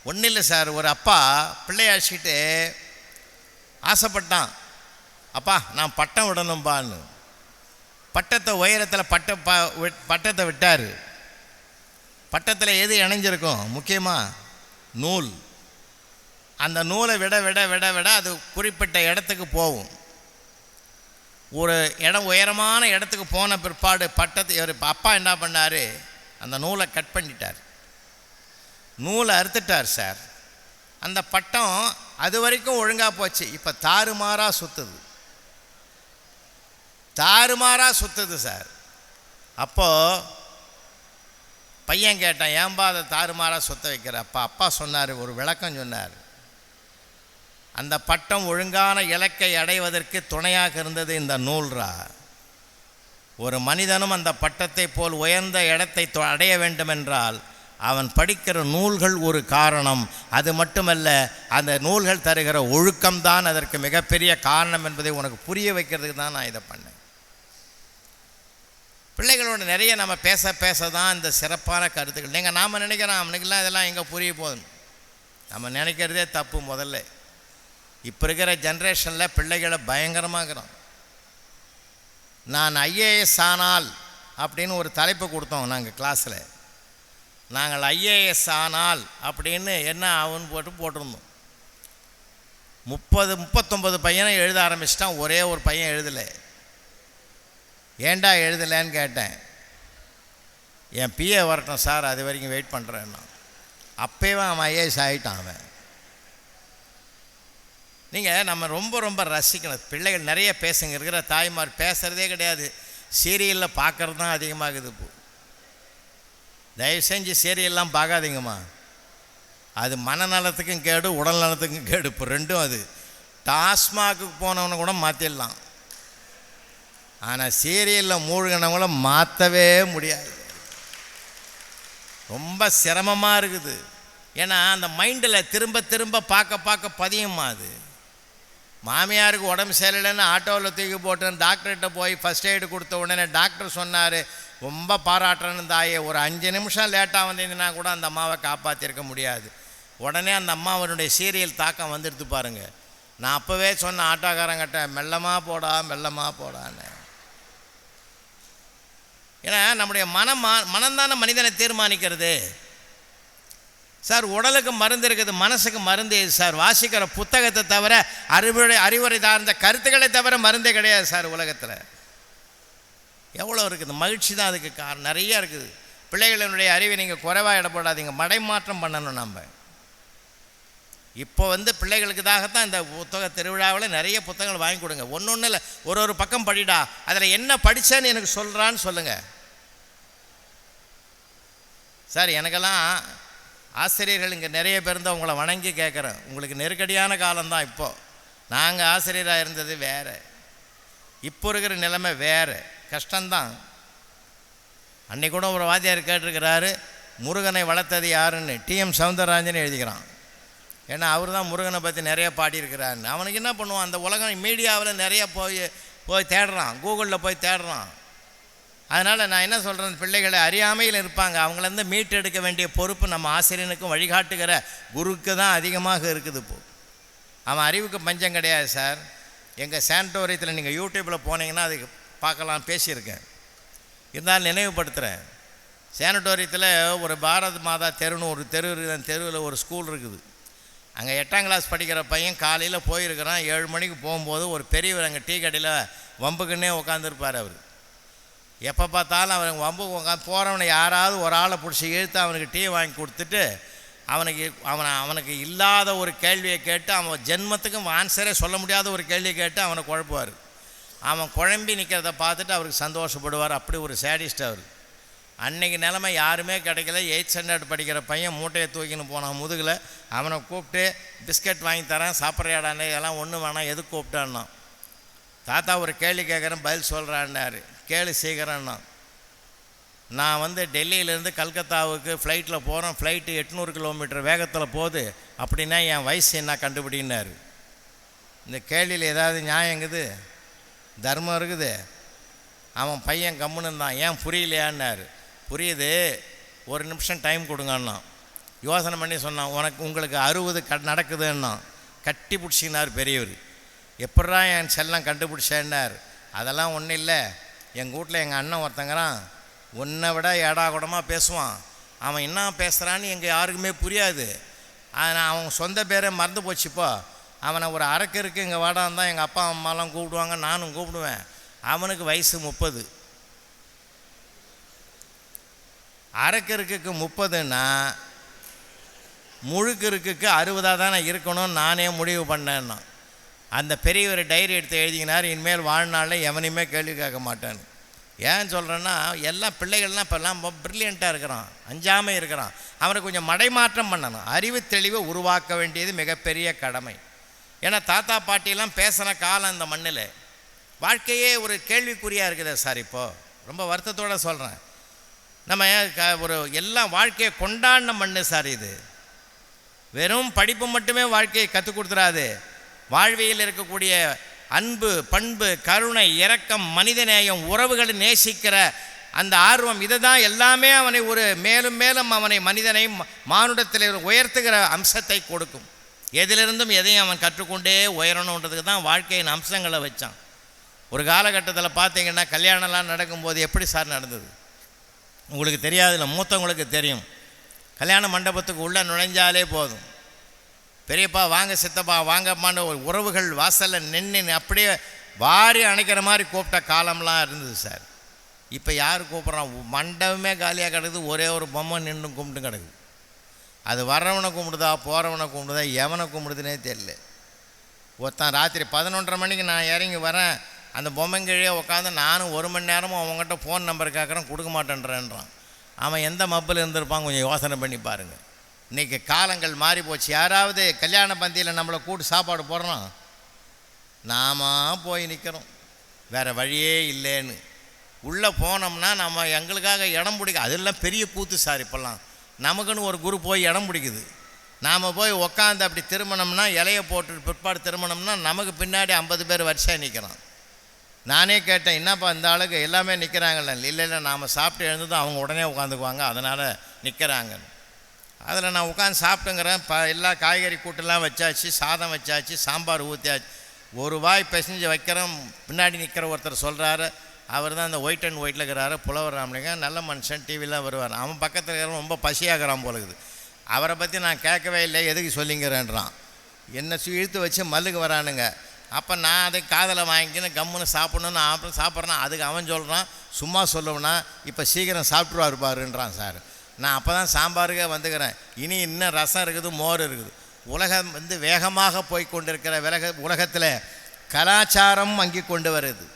ஒன்றும் இல்லை சார், ஒரு அப்பா பிள்ளைய அழைச்சிட்டு ஆசைப்பட்டான். அப்பா நான் பட்டம் விடணும்பான்னு. பட்டத்தை உயரத்தில் பட்டத்தை விட்டார். பட்டத்தில் எது இணைஞ்சிருக்கும்? முக்கியமாக நூல். அந்த நூலை விட விட விட விட அது குறிப்பிட்ட இடத்துக்கு போகும். ஒரு இடம் உயரமான இடத்துக்கு போன பிற்பாடு அப்பா என்ன பண்ணார்? அந்த நூலை கட் பண்ணிட்டார், நூலை அறுத்துட்டார் சார். அந்த பட்டம் அது வரைக்கும் ஒழுங்காக போச்சு. இப்போ தாறுமாறாக சுற்றுது சார். அப்போது பையன் கேட்டான், ஏன்பா அதை தாறுமாறாக சுற்ற வைக்கிற? அப்பா சொன்னார், ஒரு விளக்கம் சொன்னார். அந்த பட்டம் ஒழுங்கான இலக்கை அடைவதற்கு துணையாக இருந்தது இந்த நூல்ரா. ஒரு மனிதனும் அந்த பட்டத்தை போல் உயர்ந்த இடத்தை அடைய வேண்டுமென்றால் அவன் படிக்கிற நூல்கள் ஒரு காரணம். அது மட்டுமல்ல, அந்த நூல்கள் தருகிற ஒழுக்கம்தான் அதற்கு மிகப்பெரிய காரணம் என்பதை உனக்கு புரிய வைக்கிறதுக்கு தான் நான் இதை பண்ணேன். பிள்ளைகளோட நிறைய நம்ம பேச தான் இந்த சிறப்பான கருத்துக்கள். நாம் நினைக்கிறோம் அவனுக்கெல்லாம் இதெல்லாம் எங்கே புரிய போகுது. நம்ம நினைக்கிறதே தப்பு. முதல்ல இப்போ இருக்கிற ஜென்ரேஷனில் பிள்ளைகளை பயங்கரமாகிறோம். நான் ஐஏஎஸ் ஆனால் அப்படின்னு ஒரு தலைப்பு கொடுத்தோம் நாங்கள் கிளாஸில். நாங்கள் ஐஏஎஸ் ஆனால் அப்படின்னு என்ன ஆகுன்னு போட்டிருந்தோம். 39 பையனை எழுத ஆரம்பிச்சிட்டான், ஒரே ஒரு பையன் எழுதலை. ஏண்டா எழுதலைன்னு கேட்டேன். என் பிஏ வரட்டும் சார், அது வரைக்கும் வெயிட் பண்ணுறேன்னா. அப்போவே அவன் ஐஏஎஸ் ஆகிட்டான். அவன் நீங்கள் நம்ம ரொம்ப ரொம்ப ரசிக்கணும். பிள்ளைகள் நிறைய பேசுங்க. இருக்கிற தாய்மார் பேசுகிறதே கிடையாது, சீரியலில் பார்க்குறது தான் அதிகமாகுது. இப்போ தயவு செஞ்சு சீரியல்லாம் பார்க்காதீங்கம்மா. அது மனநலத்துக்கும் கேடு, உடல் நலத்துக்கும் கேடு. இப்போ ரெண்டும் அது டாஸ்மாக்கு போனவனை கூட மாற்றிடலாம், ஆனால் சீரியலில் மூழ்கினவங்கள மாற்றவே முடியாது. ரொம்ப சிரமமாக இருக்குது. ஏன்னா அந்த மைண்டில் திரும்ப திரும்ப பார்க்க பதியுமா அது. மாமியாருக்கு உடம்பு சரியில்லைன்னு ஆட்டோவில் தூக்கி போட்டு டாக்டர்கிட்ட போய் ஃபஸ்ட் எய்டு கொடுத்த உடனே டாக்டர் சொன்னார், ரொம்ப பாராட்டுறேன்னு தாயே, ஒரு 5 நிமிஷம் லேட்டாக வந்தீங்கன்னா கூட அந்த அம்மாவை காப்பாற்றிருக்க முடியாது. உடனே அந்த அம்மாவனுடைய சீரியல் தாக்கம் வந்துடுது பாருங்க. நான் அப்போவே சொன்ன ஆட்டோக்காரங்கிட்ட, மெல்லமாக போடான்னு. ஏன்னா நம்முடைய மனம்தானே மனிதனை தீர்மானிக்கிறது சார். உடலுக்கு மருந்து இருக்குது, மனசுக்கு மருந்து சார். வாசிக்கிற புத்தகத்தை தவிர, அறிவுரை சார்ந்த கருத்துக்களை தவிர மருந்தே கிடையாது சார் உலகத்தில். எவ்வளோ இருக்குது, மகிழ்ச்சி தான் அதுக்கு காரணம். நிறைய இருக்குது. பிள்ளைகளினுடைய அறிவை நீங்கள் குறைவாக இடப்படாதீங்க, மடைமாற்றம் பண்ணணும். நம்ம இப்போ பிள்ளைகளுக்குதாகத்தான் இந்த புத்தக திருவிழாவில் நிறைய புத்தகங்கள் வாங்கி கொடுங்க. ஒன்று இல்லை, ஒரு பக்கம் படிடா, அதில் என்ன படித்தேன்னு எனக்கு சொல்கிறான்னு சொல்லுங்கள் சார். எனக்கெல்லாம் ஆசிரியர்கள் இங்கே நிறைய பேர் தான் உங்களை வணங்கி கேட்குறேன். உங்களுக்கு நெருக்கடியான காலம்தான் இப்போது. நாங்கள் ஆசிரியராக இருந்தது வேறு, இப்போ இருக்கிற நிலைமை வேறு, கஷ்டம்தான். அன்றைக்கி கூட ஒரு வாத்தியார் கேட்டிருக்கிறாரு, முருகனை வளர்த்தது யாருன்னு. டிஎம் சௌந்தரராஜன் எழுதிக்கிறான். ஏன்னா அவர் தான் முருகனை பற்றி நிறைய பாடியிருக்கிறாருன்னு. அவனுக்கு என்ன பண்ணுவான், அந்த உலகம் மீடியாவில் நிறைய போய் தேடுறான், கூகுளில் போய் தேடுறான். அதனால் நான் என்ன சொல்கிறேன், பிள்ளைகளை அறியாமையில் இருப்பாங்க, அவங்கள மீட்டெடுக்க வேண்டிய பொறுப்பு நம்ம ஆசிரியனுக்கும் வழிகாட்டுகிற குருக்கு தான் அதிகமாக இருக்குது. இப்போது அவன் அறிவுக்கு பஞ்சம் கிடையாது சார். எங்கள் சானிட்டோரியத்தில் நீங்கள் யூடியூப்பில் போனீங்கன்னா அதுக்கு பார்க்கலாம், பேசியிருக்கேன். இருந்தாலும் நினைவுபடுத்துகிறேன். சானிட்டோரியத்தில் ஒரு பாரத் மாதா தெருன்னு ஒரு தெருவில் ஒரு ஸ்கூல் இருக்குது. அங்கே 8ஆம் கிளாஸ் படிக்கிற பையன் காலையில் போயிருக்கிறான். 7 மணிக்கு போகும்போது ஒரு பெரியவர் அங்கே டீ கடையில் வம்புக்குன்னே உட்காந்துருப்பார். அவர் எப்போ பார்த்தாலும் அவன் வம்புக்கு உட்காந்து போகிறவனை யாராவது ஒரு ஆளை பிடிச்சி இழுத்து அவனுக்கு டீ வாங்கி கொடுத்துட்டு அவனுக்கு இல்லாத ஒரு கேள்வியை கேட்டு, அவன் ஜென்மத்துக்கும் ஆன்சரே சொல்ல முடியாத ஒரு கேள்வியை கேட்டு அவனை குழப்புவார். அவன் குழம்பி நிற்கிறத பார்த்துட்டு அவருக்கு சந்தோஷப்படுவார். அப்படி ஒரு சேடிஸ்ட் அவர். அன்றைக்கி நிலைமை யாருமே கிடைக்கல. 8th ஸ்டாண்டர்ட் படிக்கிற பையன் மூட்டையை தூக்கின்னு போனான் முதுகில். அவனை கூப்பிட்டு பிஸ்கட் வாங்கி தரேன், சாப்பிட்றியாடானே, இதெல்லாம் ஒன்றும் வேணாம், எதுக்கு கூப்பிட்டான்னா. தாத்தா ஒரு கேள்வி கேட்குறேன், பதில் சொல்கிறான்னாரு. கேளு சீக்கிரம்னா. நான் டெல்லியிலேருந்து கல்கத்தாவுக்கு ஃப்ளைட்டில் போகிறேன். ஃப்ளைட்டு 800 கிலோமீட்டர் வேகத்தில் போகுது. அப்படின்னா என் வயசு என்ன கண்டுபிடின்னாரு. இந்த கேள்வியில் ஏதாவது நியாயங்குது, தர்மம் இருக்குது? அவன் பையன் கம்முன்னு இருந்தான். ஏன் புரியலையான்னாரு. புரியுது, ஒரு நிமிஷம் டைம் கொடுங்கண்ணா. யோசனை பண்ணி சொன்னான். உங்களுக்கு 60 நடக்குதுன்னா. கட்டி பிடிச்சினார் பெரியவர். எப்படா என் செல்லம் கண்டுபிடிச்சேன்னார். அதெல்லாம் ஒன்றும் இல்லை, எங்கள் வீட்டில் எங்கள் அண்ணன் ஒருத்தங்கிறான், உன்னை விட ஏடா கூடமாக பேசுவான். அவன் என்ன பேசுகிறான்னு எங்கள் யாருக்குமே புரியாது. ஆனால் அவன் சொந்த பேரை மறந்து போச்சுப்போ. அவனை ஒரு அரக்கருக்கு இங்கே வாடான்னு தான் எங்கள் அப்பா அம்மாலாம் கூப்பிடுவாங்க, நானும் கூப்பிடுவேன். அவனுக்கு வயசு 30. அரக்கருக்கு 30ன்னா முழுக்கருக்கு 60 தானே இருக்கணும்னு நானே முடிவு பண்ணேன்னா. அந்த பெரியவர் டைரி எடுத்து எழுதினார், இனிமேல் வாழ்நாளில் எவனையுமே கேள்வி கேட்க மாட்டேன்னு. ஏன் சொல்கிறேன்னா, எல்லாம் பிள்ளைகள்லாம் இப்போல்லாம் ப்ரில்லியண்ட்டாக இருக்கிறான், அஞ்சாமல் இருக்கிறான். அவனுக்கு கொஞ்சம் மடைமாற்றம் பண்ணணும். அறிவு தெளிவை உருவாக்க வேண்டியது மிகப்பெரிய கடமை. ஏன்னா தாத்தா பாட்டியெல்லாம் பேசின காலம் இந்த மண்ணில். வாழ்க்கையே ஒரு கேள்விக்குறியாக இருக்குது சார். இப்போது ரொம்ப வருத்தத்தோடு சொல்கிறேன். நம்ம ஒரு எல்லாம் வாழ்க்கையை கொண்டாடின மண்ணு சார் இது. வெறும் படிப்பு மட்டுமே வாழ்க்கையை கற்றுக் கொடுத்துடாது. வாழ்வியல் இருக்கக்கூடிய அன்பு, பண்பு, கருணை, இரக்கம், மனிதநேயம், உறவுகளை நேசிக்கிற அந்த ஆர்வம், இதை தான் எல்லாமே அவனை ஒரு மேலும் மேலும் அவனை மனிதனை மானுடத்தில் உயர்த்துகிற அம்சத்தை கொடுக்கும். எதிலிருந்தும் எதையும் அவன் கற்றுக்கொண்டே உயரணுன்றதுக்கு தான் வாழ்க்கையின் அம்சங்களை வச்சான். ஒரு காலகட்டத்தில் பார்த்தீங்கன்னா கல்யாணம்லாம் நடக்கும்போது எப்படி சார் நடந்தது உங்களுக்கு தெரியாது, இல்லை மூத்தவங்களுக்கு தெரியும். கல்யாண மண்டபத்துக்கு உள்ளே நுழைஞ்சாலே போதும், பெரியப்பா வாங்க, சித்தப்பா வாங்கம்மான்னு ஒரு உறவுகள் வாசலில் நின்று அப்படியே வாரி அணைக்கிற மாதிரி கூப்பிட்ட காலம்லாம் இருந்தது சார். இப்போ யார் கூப்பிட்றான்? மண்டபமே காலியாக கிடக்குது, ஒரே ஒரு பொம்மை நின்று கும்பிட்டு கிடக்குது. அது வர்றவனை கும்பிடுதா, போகிறவனை கும்பிடுதா, எவனை கும்பிடுதுனே தெரியல. ஒருத்தன் ராத்திரி 11:30 மணிக்கு நான் இறங்கி வரேன், அந்த பொம்மைங்கழியே உட்காந்து நானும் 1 மணி நேரமும் அவங்ககிட்ட ஃபோன் நம்பர் கேட்குறேன், கொடுக்க மாட்டேன்றேன்றான். அவன் எந்த மப்பில் இருந்திருப்பான் கொஞ்சம் யோசனை பண்ணி பாருங்கள். இன்றைக்கி காலங்கள் மாறி போச்சு. யாராவது கல்யாண பந்தியில் நம்மளை கூட்டு சாப்பாடு போடுறான்? நாம போய் நிற்கிறோம், வேறு வழியே இல்லைன்னு. உள்ளே போனோம்னா நம்ம எங்களுக்காக இடம் பிடிக்க, அதெல்லாம் பெரிய கூத்து சார். இப்போல்லாம் நமக்குன்னு ஒரு குரு போய் இடம் பிடிக்குது. நாம் போய் உக்காந்து அப்படி திருமணம்னா இலையை போட்டு பிற்பாடு திருமணம்னா நமக்கு பின்னாடி 50 பேர் வரிசையாக நிற்கிறான். நானே கேட்டேன், என்னப்பா இந்த ஆளுக்கு எல்லாமே நிற்கிறாங்கல்ல? இல்லை நாம் சாப்பிட்டு எழுந்ததும் அவங்க உடனே உட்காந்துக்குவாங்க, அதனால் நிற்கிறாங்க. அதில் நான் உட்காந்து சாப்பிட்டுங்கிறேன். எல்லா காய்கறி கூட்டெல்லாம் வச்சாச்சு, சாதம் வச்சாச்சு, சாம்பார் ஊற்றியாச்சு. ஒரு வாய் பிசைஞ்சு வைக்கிறோம். பின்னாடி நிற்கிற ஒருத்தர் சொல்கிறாரு, அவர் தான் அந்த ஒயிட் அண்ட் ஒயிட்டில் இருக்கிறாரு, புலவர் ராமலிங்க, நல்ல மனுஷன், டிவிலாம் வருவார். அவன் பக்கத்தில் இருக்கிறவன் ரொம்ப பசியாகிறான் போலுக்குது. அவரை பற்றி நான் கேட்கவே இல்லை, எதுக்கு சொல்லிங்கிறேன்றான். என்னை இழுத்து வச்சு மல்லுக்கு வரானுங்க. அப்போ நான் அதை காதில் வாங்கிக்கின்னு கம்முன்னு சாப்பிட்ணுன்னு அப்புறம் சாப்பிட்றேன்னா அதுக்கு அவன் சொல்கிறான், சும்மா சொல்லுவேன்னா இப்போ சீக்கிரம் சாப்பிட்ருவா இருப்பாருன்றான் சார். நான் அப்போ தான் சாம்பாருக்கே வந்துக்கிறேன். இன்னும் ரசம் இருக்குது, மோர் இருக்குது. உலகம் வேகமாக போய் கொண்டிருக்கிற உலகத்தில் கலாச்சாரம் மங்கி கொண்டு வருது,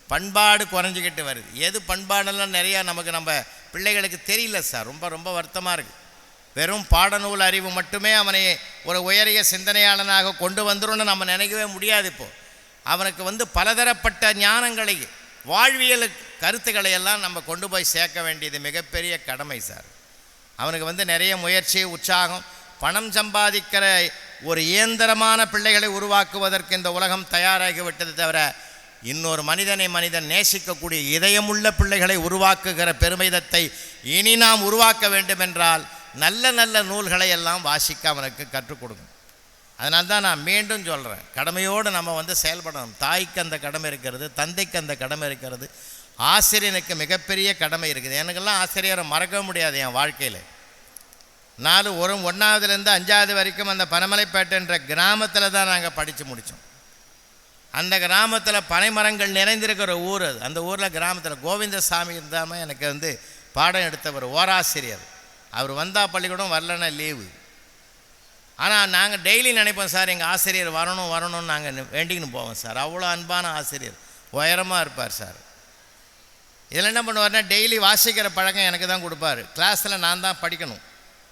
பண்பாடு குறைஞ்சிக்கிட்டு வருது. எது பண்பாடெல்லாம் நிறையா நம்ம பிள்ளைகளுக்கு தெரியல சார். ரொம்ப ரொம்ப வருத்தமாக இருக்குது. வெறும் பாடநூல் அறிவு மட்டுமே அவனை ஒரு உயரிய சிந்தனையாளனாக கொண்டு வந்துரும்னு நம்ம நினைக்கவே முடியாது. இப்போது அவனுக்கு பலதரப்பட்ட ஞானங்களை, வாழ்வியல் கருத்துக்களை எல்லாம் நம்ம கொண்டு போய் சேர்க்க வேண்டியது மிகப்பெரிய கடமை சார். அவனுக்கு நிறைய முயற்சி, உற்சாகம், பணம் சம்பாதிக்கிற ஒரு இயந்திரமான பிள்ளைகளை உருவாக்குவதற்கு இந்த உலகம் தயாராகிவிட்டது. தவிர இன்னொரு மனிதன் நேசிக்கக்கூடிய இதயமுள்ள பிள்ளைகளை உருவாக்குகிற பெருமிதத்தை இனி நாம் உருவாக்க வேண்டும் என்றால் நல்ல நல்ல நூல்களை எல்லாம் வாசிக்க அவனுக்கு கற்றுக் கொடுக்கும். அதனால தான் நான் மீண்டும் சொல்கிறேன், கடமையோடு நம்ம செயல்படணும். தாய்க்கு அந்த கடமை இருக்கிறது, தந்தைக்கு அந்த கடமை இருக்கிறது, ஆசிரியனுக்கு மிகப்பெரிய கடமை இருக்குது. எனக்கெல்லாம் ஆசிரியரை மறக்க முடியாது என் வாழ்க்கையில். 1ஆவதுலேருந்து 5ஆவது வரைக்கும் அந்த பனமலைப்பேட்டைன்ற கிராமத்தில் தான் நாங்கள் படித்து முடித்தோம். அந்த கிராமத்தில் பனைமரங்கள் நிறைந்திருக்கிற ஊர் அது. அந்த ஊரில் கிராமத்தில் கோவிந்தசாமி இருந்தாமல் எனக்கு பாடம் எடுத்தவர் ஓராசிரியர். அவர் வந்தால் பள்ளிக்கூடம், வரலன்னா லீவு. ஆனால் நாங்கள் டெய்லி நினைப்போம் சார், எங்கள் ஆசிரியர் வரணும்னு நாங்கள் வேண்டிக்கின்னு போவோம் சார். அவ்வளோ அன்பான ஆசிரியர், உயரமாக இருப்பார் சார். இதில் என்ன பண்ணுவார்னா, டெய்லி வாசிக்கிற பழக்கம் எனக்கு தான் கொடுப்பார். கிளாஸில் நான் தான் படிக்கணும்.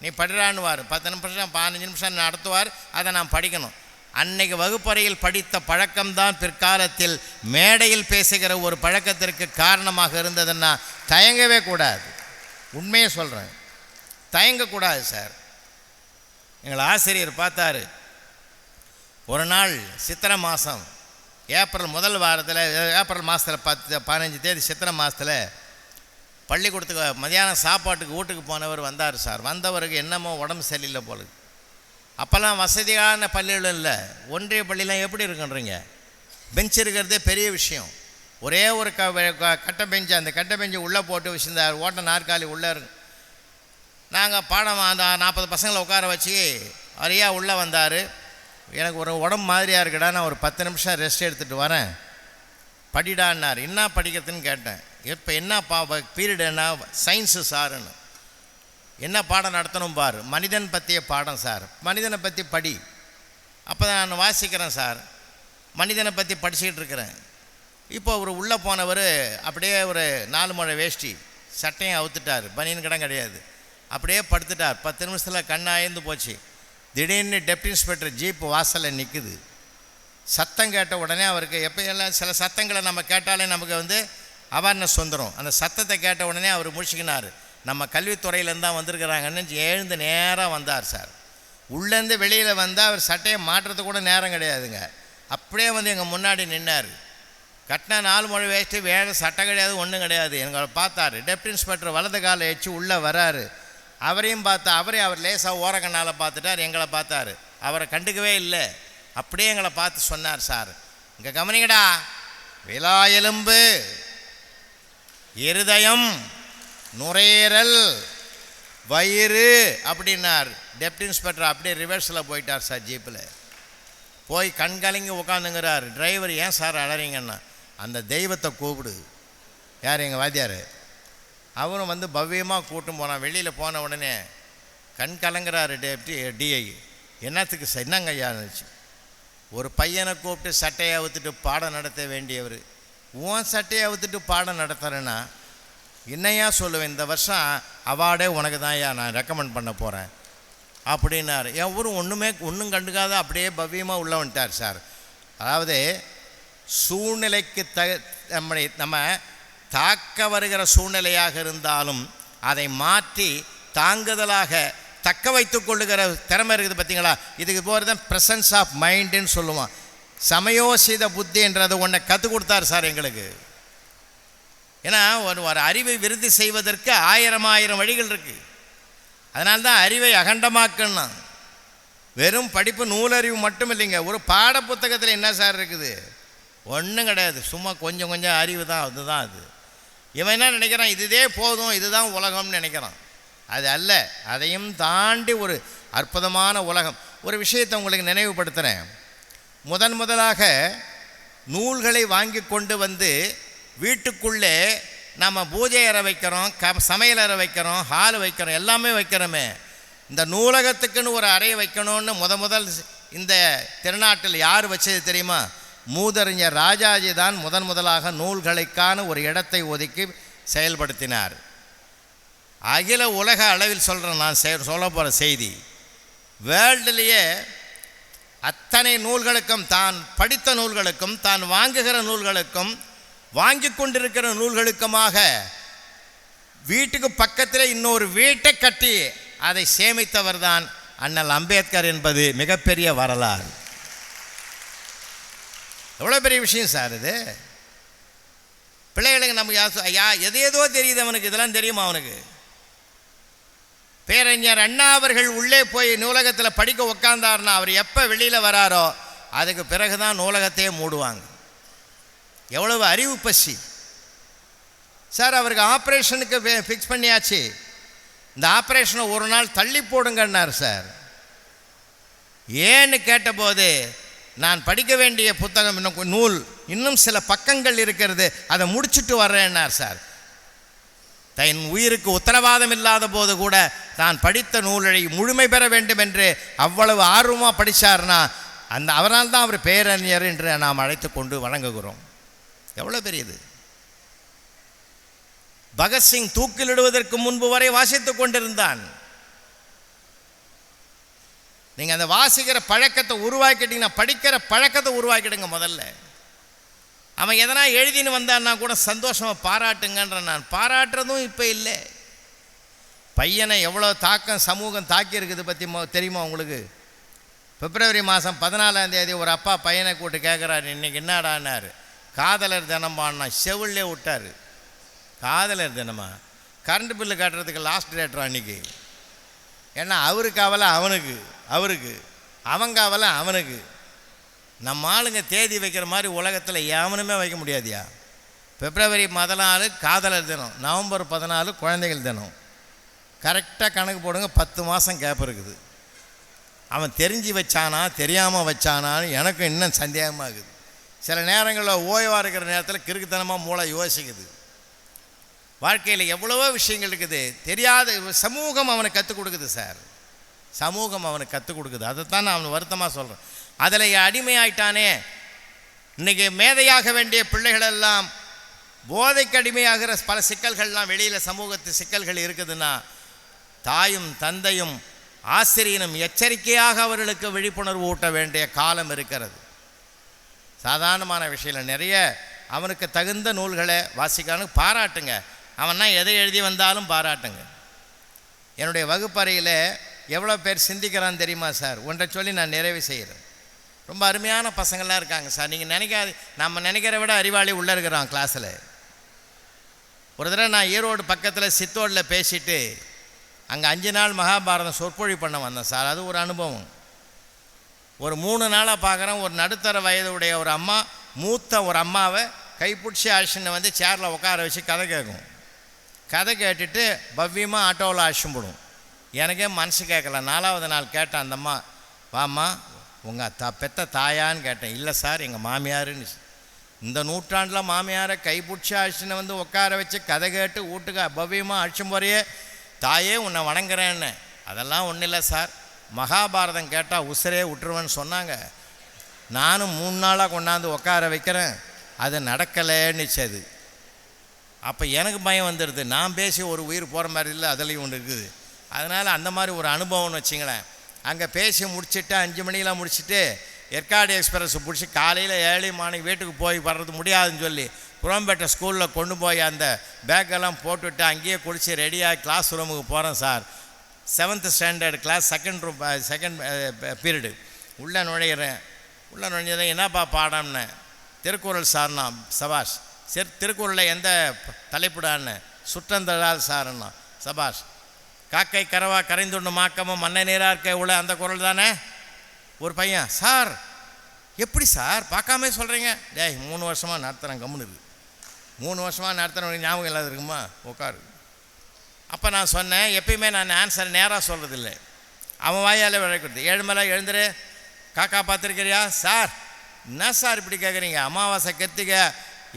நீ படிறான்னுவார். 10 நிமிஷம் 15 நிமிஷம் நடத்துவார், அதை நான் படிக்கணும். அன்னைக்கு வகுப்பறையில் படித்த பழக்கம்தான் பிற்காலத்தில் மேடையில் பேசுகிற ஒரு பழக்கத்திற்கு காரணமாக இருந்ததுன்னா தயங்கவே கூடாது. உண்மையை சொல்கிறேன், தயங்கக்கூடாது சார். எங்கள் ஆசிரியர் பார்த்தாரு. ஒரு நாள் சித்திரை மாதம் ஏப்ரல் முதல் வாரத்தில், ஏப்ரல் மாதத்தில் 15 தேதி சித்திரை மாதத்தில் பள்ளிக்கூடத்துக்கு மதியானம் சாப்பாட்டுக்கு வீட்டுக்கு போனவர் வந்தார் சார். வந்தவருக்கு என்னமோ உடம்பு சரியில்லை போல. அப்போல்லாம் வசதியான பள்ளிகளும் இல்லை. ஒன்றிய பள்ளிலாம் எப்படி இருக்குன்றீங்க, பெஞ்ச் இருக்கிறதே பெரிய விஷயம். ஒரே ஒரு கட்டை பெஞ்சு, அந்த கட்டை பெஞ்சு உள்ளே போட்டு வச்சுருந்தார், ஓட்ட நாற்காலி உள்ளே இருக்கு. நாங்கள் பாடம் அந்த 40 பசங்களை உட்கார வச்சு அரியா உள்ளே வந்தார். எனக்கு ஒரு உடம்பு மாதிரியாக இருக்குடா, நான் ஒரு 10 நிமிஷம் ரெஸ்ட் எடுத்துகிட்டு வரேன், படிடான்னார். என்ன படிக்கிறதுன்னு கேட்டேன். இப்போ என்ன பீரியட் என்ன? சயின்ஸு சாருன்னு. என்ன பாடம் நடத்தணும் பார்? மனிதன் பற்றிய பாடம் சார். மனிதனை பற்றி படி. அப்போ தான் நான் வாசிக்கிறேன் சார், மனிதனை பற்றி படிச்சுக்கிட்டு இருக்கிறேன். இப்போ அவர் உள்ளே போனவர் அப்படியே ஒரு 4 முழ வேஷ்டி, சட்டையும் அவுத்துட்டார், பனியன் கடன் கிடையாது, அப்படியே படுத்துட்டார். 10 நிமிஷத்தில் கண்ணாயந்து போச்சு. திடீர்னு டெப்டி இன்ஸ்பெக்டர் ஜீப்பு வாசலில் நிற்குது. சத்தம் கேட்ட உடனே அவருக்கு, எப்போ எல்லாம் சில சத்தங்களை நம்ம கேட்டாலே நமக்கு அவேர்னஸ் வந்துடும். அந்த சத்தத்தை கேட்ட உடனே அவர் முடிச்சுக்கினார். நம்ம கல்வித்துறையிலேருந்து தான் வந்திருக்கிறாங்கன்னு எழுந்து நேராக வந்தார் சார். உள்ளேருந்து வெளியில் வந்தால் அவர் சட்டையை மாற்றுறது கூட நேரம் கிடையாதுங்க. அப்படியே எங்கள் முன்னாடி நின்னார். கட்டினா 4 முழ வேஸ்ட்டு, வேறு சட்டை கிடையாது, ஒன்றும் கிடையாது. எங்களை பார்த்தார். டெப்டி இன்ஸ்பெக்டர் வலது காலை வச்சு உள்ளே வராரு. அவரையும் பார்த்தா, அவர் லேசாக ஓரக்கண்ணால் பார்த்துட்டார். எங்களை பார்த்தார், அவரை கண்டுக்கவே இல்லை. அப்படியே எங்களை பார்த்து சொன்னார், சார் இங்கே கவனிங்கடா, விலா எலும்பு, இருதயம், நுரையீரல், வயிறு அப்படின்னார். டெப்டி இன்ஸ்பெக்டர் அப்படியே ரிவர்ஸில் போயிட்டார் சார். ஜீப்பில் போய் கண்கலங்கி உட்காந்துங்கிறார். டிரைவர், ஏன் சார் அழறீங்கன்னா, அந்த தெய்வத்தை கூப்பிடு. யார்? எங்கள் வாத்தியார். அவரும் பவ்யமாக கூட்டும் போனான். வெளியில் போன உடனே கண் கலங்குறாரு டிஐ. என்னத்துக்கு சார்? என்னங்க ஐயா இருந்துச்சு? ஒரு பையனை கூப்பிட்டு சட்டையை அவுத்துட்டு பாடம் நடத்த வேண்டியவர், உன் சட்டையை அவுத்துட்டு பாடம் நடத்துகிறேன்னா என்னையா சொல்லுவேன்? இந்த வருஷம் அவார்டே உனக்கு தான் ஐயா நான் ரெக்கமெண்ட் பண்ண போகிறேன் அப்படின்னாரு. என் ஊரும் ஒன்றும் கண்டுக்காத அப்படியே பவ்யமாக உள்ள வந்துட்டார் சார். அதாவது சூழ்நிலைக்கு நம்ம தாக்க வருகிற சூழ்நிலையாக இருந்தாலும் அதை மாற்றி தாங்குதலாக தக்க வைத்து கொள்ளுகிற திறமை இருக்குது பார்த்தீங்களா? இதுக்கு போகிறது தான் ப்ரெசன்ஸ் ஆஃப் மைண்டுன்னு சொல்லுவான். சமயோசித புத்தின்றது ஒன்றை கற்றுக் கொடுத்தார் சார் எங்களுக்கு. ஏன்னா ஒரு அறிவை விருத்தி செய்வதற்கு ஆயிரம் வழிகள் இருக்குது. அதனால்தான் அறிவை அகண்டமாக்குன்னா. வெறும் படிப்பு நூலறிவு மட்டும் இல்லைங்க. ஒரு பாட புத்தகத்தில் என்ன சார் இருக்குது? ஒன்றும் கிடையாது. சும்மா கொஞ்சம் அறிவு தான். அதுதான் அது. இவன் என்ன நினைக்கிறான்? இதுதே போதும், இதுதான் உலகம்னு நினைக்கிறான். அது அல்ல. அதையும் தாண்டி ஒரு அற்புதமான உலகம். ஒரு விஷயத்தை உங்களுக்கு நினைவுபடுத்துகிறேன். முதலாக நூல்களை வாங்கி கொண்டு வந்து வீட்டுக்குள்ளே நம்ம பூஜை அறை வைக்கிறோம், சமையல் அறை வைக்கிறோம், ஹால் வைக்கிறோம், எல்லாமே வைக்கிறோமே. இந்த நூலகத்துக்குன்னு ஒரு அறையை வைக்கணும்னு முதல் இந்த திருநாட்டில் யார் வச்சது தெரியுமா? மூதறிஞர் ராஜாஜி தான் முதலாக நூல்களுக்கான ஒரு இடத்தை ஒதுக்கி செயல்படுத்தினார். அகில உலக அளவில் சொல்கிறேன் நான் சொல்ல போகிற செய்தி. வேர்ல்டுலேயே அத்தனை நூல்களுக்கும், தான் படித்த நூல்களுக்கும், தான் வாங்குகிற நூல்களுக்கும், வாங்கி கொண்டிருக்கிற நூல்களுக்குமாக வீட்டுக்கு பக்கத்தில் இன்னொரு வீட்டை கட்டி அதை சேமித்தவர் தான் அண்ணல் அம்பேத்கர் என்பது மிகப்பெரிய வரலாறு. எவ்வளோ பெரிய விஷயம் சார் இது. பிள்ளைகளுக்கு நம்ம எதேதோ தெரியுது அவனுக்கு, இதெல்லாம் தெரியுமா அவனுக்கு? பேரறிஞர் அண்ணா அவர்கள் உள்ளே போய் நூலகத்தில் படிக்க உட்கார்ந்தார்னா அவர் எப்போ வெளியில் வராரோ அதுக்கு பிறகு தான் நூலகத்தையே மூடுவாங்க. எவ்வளவு அறிவு பசி சார். அவருக்கு ஆப்ரேஷனுக்கு ஃபிக்ஸ் பண்ணியாச்சு. இந்த ஆப்ரேஷனை ஒரு நாள் தள்ளி போடுங்கன்னார் சார். ஏன்னு கேட்டபோது, நான் படிக்க வேண்டிய புத்தகம் இன்னும் சில பக்கங்கள் இருக்கிறது, அதை முடிச்சுட்டு வர்றேன்னார் சார். தன் உயிருக்கு உத்தரவாதம் இல்லாத போது கூட தான் படித்த நூலை முழுமை பெற வேண்டும் என்று அவ்வளவு ஆர்வமாக படித்தார்னா அவரால் தான் அவர் பேரறிஞர் என்று நாம் அழைத்து கொண்டு வணங்குகிறோம். எவ்வளோ பெரியது. பகத்சிங் தூக்கிலிடுவதற்கு முன்பு வரை வாசித்து கொண்டிருந்தான். நீங்கள் அந்த வாசிக்கிற பழக்கத்தை உருவாக்கிட்டீங்கன்னா, படிக்கிற பழக்கத்தை உருவாக்கிடுங்க முதல்ல. அவன் எதனா எழுதின்னு வந்தான்னா கூட சந்தோஷமாக பாராட்டுங்கன்ற. நான் பாராட்டுறதும் இப்போ இல்லை. பையனை எவ்வளோ தாக்கம் சமூகம் தாக்கியிருக்குது பற்றி தெரியுமா உங்களுக்கு? பிப்ரவரி மாதம் 14ஆம் தேதி ஒரு அப்பா பையனை கூட்டு கேட்குறாரு, இன்றைக்கி என்னடான்னாரு. காதலர் தினமானா செவிலே விட்டார். காதலர் தினமா? கரண்ட் பில்லு கட்டுறதுக்கு லாஸ்ட் டேட்ரா அன்றைக்கி. ஏன்னா அவருக்கு அவலை அவருக்கு அவங்க அவலை அவனுக்கு. நம்ம ஆளுங்க தேதி வைக்கிற மாதிரி உலகத்தில் எவனுமே வைக்க முடியாதியா. பிப்ரவரி 14 காதலர் தினம், நவம்பர் 14 குழந்தைகள் தினம். கரெக்டாக கணக்கு போடுங்க, 10 மாதம் கேப் இருக்குது. அவன் தெரிஞ்சு வச்சானா தெரியாமல் வச்சானான்னு எனக்கு இன்னும் சந்தேகமாகுது. சில நேரங்களில் ஓய்வாக இருக்கிற நேரத்தில் கிறுக்குத்தனமாக மூளை யோசிக்குது. வாழ்க்கையில் எவ்வளவோ விஷயங்கள் இருக்குது, தெரியாத சமூகம் அவனுக்கு கற்றுக் கொடுக்குது சார். சமூகம் அவனுக்கு கற்றுக் கொடுக்குது. அதைத்தான் நான் அவன் வருத்தமாக சொல்கிறேன். அதில் அடிமையாயிட்டானே. இன்றைக்கி மேதையாக வேண்டிய பிள்ளைகளெல்லாம் போதைக்கு அடிமையாகிற பல சிக்கல்கள்லாம் வெளியில் சமூகத்து சிக்கல்கள் இருக்குதுன்னா, தாயும் தந்தையும் ஆசிரியனும் எச்சரிக்கையாக அவர்களுக்கு விழிப்புணர்வு ஊட்ட வேண்டிய காலம் இருக்கிறது. சாதாரணமான விஷயம் நிறைய. அவனுக்கு தகுந்த நூல்களை வாசிக்கானு பாராட்டுங்க. அவன்னா எதை எழுதி வந்தாலும் பாராட்டுங்க. என்னுடைய வகுப்பறையில் எவ்வளோ பேர் சிந்திக்கிறான்னு தெரியுமா சார்? ஒன்றை சொல்லி நான் நிறைவு செய்கிறேன். ரொம்ப அருமையான பசங்கள்லாம் இருக்காங்க சார். நீங்கள் நினைக்காது, நம்ம நினைக்கிற விட அறிவாளி உள்ளே இருக்கிறான் கிளாஸில். ஒரு தடவை நான் ஈரோடு பக்கத்தில் சித்தோடில் பேசிட்டு அங்கே 5 நாள் மகாபாரதம் சொற்பொழி பண்ண வந்தேன் சார். அது ஒரு அனுபவம். ஒரு 3 நாளாக பார்க்குறேன். ஒரு நடுத்தர வயதுடைய ஒரு அம்மா மூத்த ஒரு அம்மாவை கைப்பிடிச்சி அழைச்சின்னு வந்து சேரில் உட்கார வச்சு கதை கேட்கும். கதை கேட்டுட்டு பவ்யமாக ஆட்டோவில் அழைச்சின்னு போடும். எனக்கே மனசு கேட்கல. 4ஆவது நாள் கேட்டேன் அந்த அம்மா, வாம்மா உங்கள் பெத்த தாயான்னு கேட்டேன். இல்லை சார் எங்கள் மாமியாருன்னு. இந்த நூற்றாண்டில் மாமியாரை கைப்பிடிச்சி அழைச்சின்னு வந்து உட்கார வச்சு கதை கேட்டு வீட்டுக்கு பவ்யமாக அழைச்சும் போறையே, தாயே உன்னை வணங்குறேன்னு. அதெல்லாம் ஒன்றும் இல்லை சார், மகாபாரதம் கேட்டால் உசுரே விட்டுருவேன்னு சொன்னாங்க. நானும் 3 நாளாக கொண்டாந்து உட்கார வைக்கிறேன், அது நடக்கலைன்னுச்சது. அப்போ எனக்கு பயம் வந்துடுது. நான் பேசி ஒரு உயிர் போகிற மாதிரி இல்லை, அதுலேயும் ஒன்று இருக்குது. அதனால் அந்த மாதிரி ஒரு அனுபவம்னு வச்சிங்களேன். அங்கே பேசி முடிச்சுட்டு 5 மணிக்கெலாம் முடிச்சுட்டு ஏற்காடு எக்ஸ்பிரஸ் பிடிச்சி காலையில் 7 மணி வீட்டுக்கு போய் வர்றது முடியாதுன்னு சொல்லி புறம்பேட்டை ஸ்கூலில் கொண்டு போய் அந்த பேக்கெல்லாம் போட்டுவிட்டு அங்கேயே குளித்து ரெடியாக கிளாஸ் ரூமுக்கு போகிறேன் sir. 7th standard class second period. உள்ளே நுழையிறேன். உள்ளே நுழைஞ்சதை என்னப்பா பாடம்னு. திருக்குறள் சார்னா. சபாஷ். சரி, திருக்குறளில் எந்த தலைப்புடான்னு. சுற்றந்தழால் சார்னா. சபாஷ். காக்கை கரவா கரைந்துண்டு மாக்கமும் மண்ணை நீராக இருக்க உள்ள அந்த குறள் தானே. ஒரு பையன், சார் எப்படி சார் பார்க்காமே சொல்கிறீங்க? டேய் 3 வருஷமாக நடத்துகிறேன், கம்முன்னு இருக்கு. 3 வருஷமாக நடத்துகிறவங்க ஞாபகம் இல்லாத இருக்குமா? உட்காரு. அப்போ நான் சொன்னேன், எப்பயுமே நான் ஆன்சர் நேராக சொல்கிறதில்லை, அவன் வாயால் விளையாடுறது. 7 மேலே எழுந்துரு, காக்கா பார்த்துருக்கிறியா? சார் என்ன சார் இப்படி கேட்குறீங்க? அமாவாசை கத்திக்க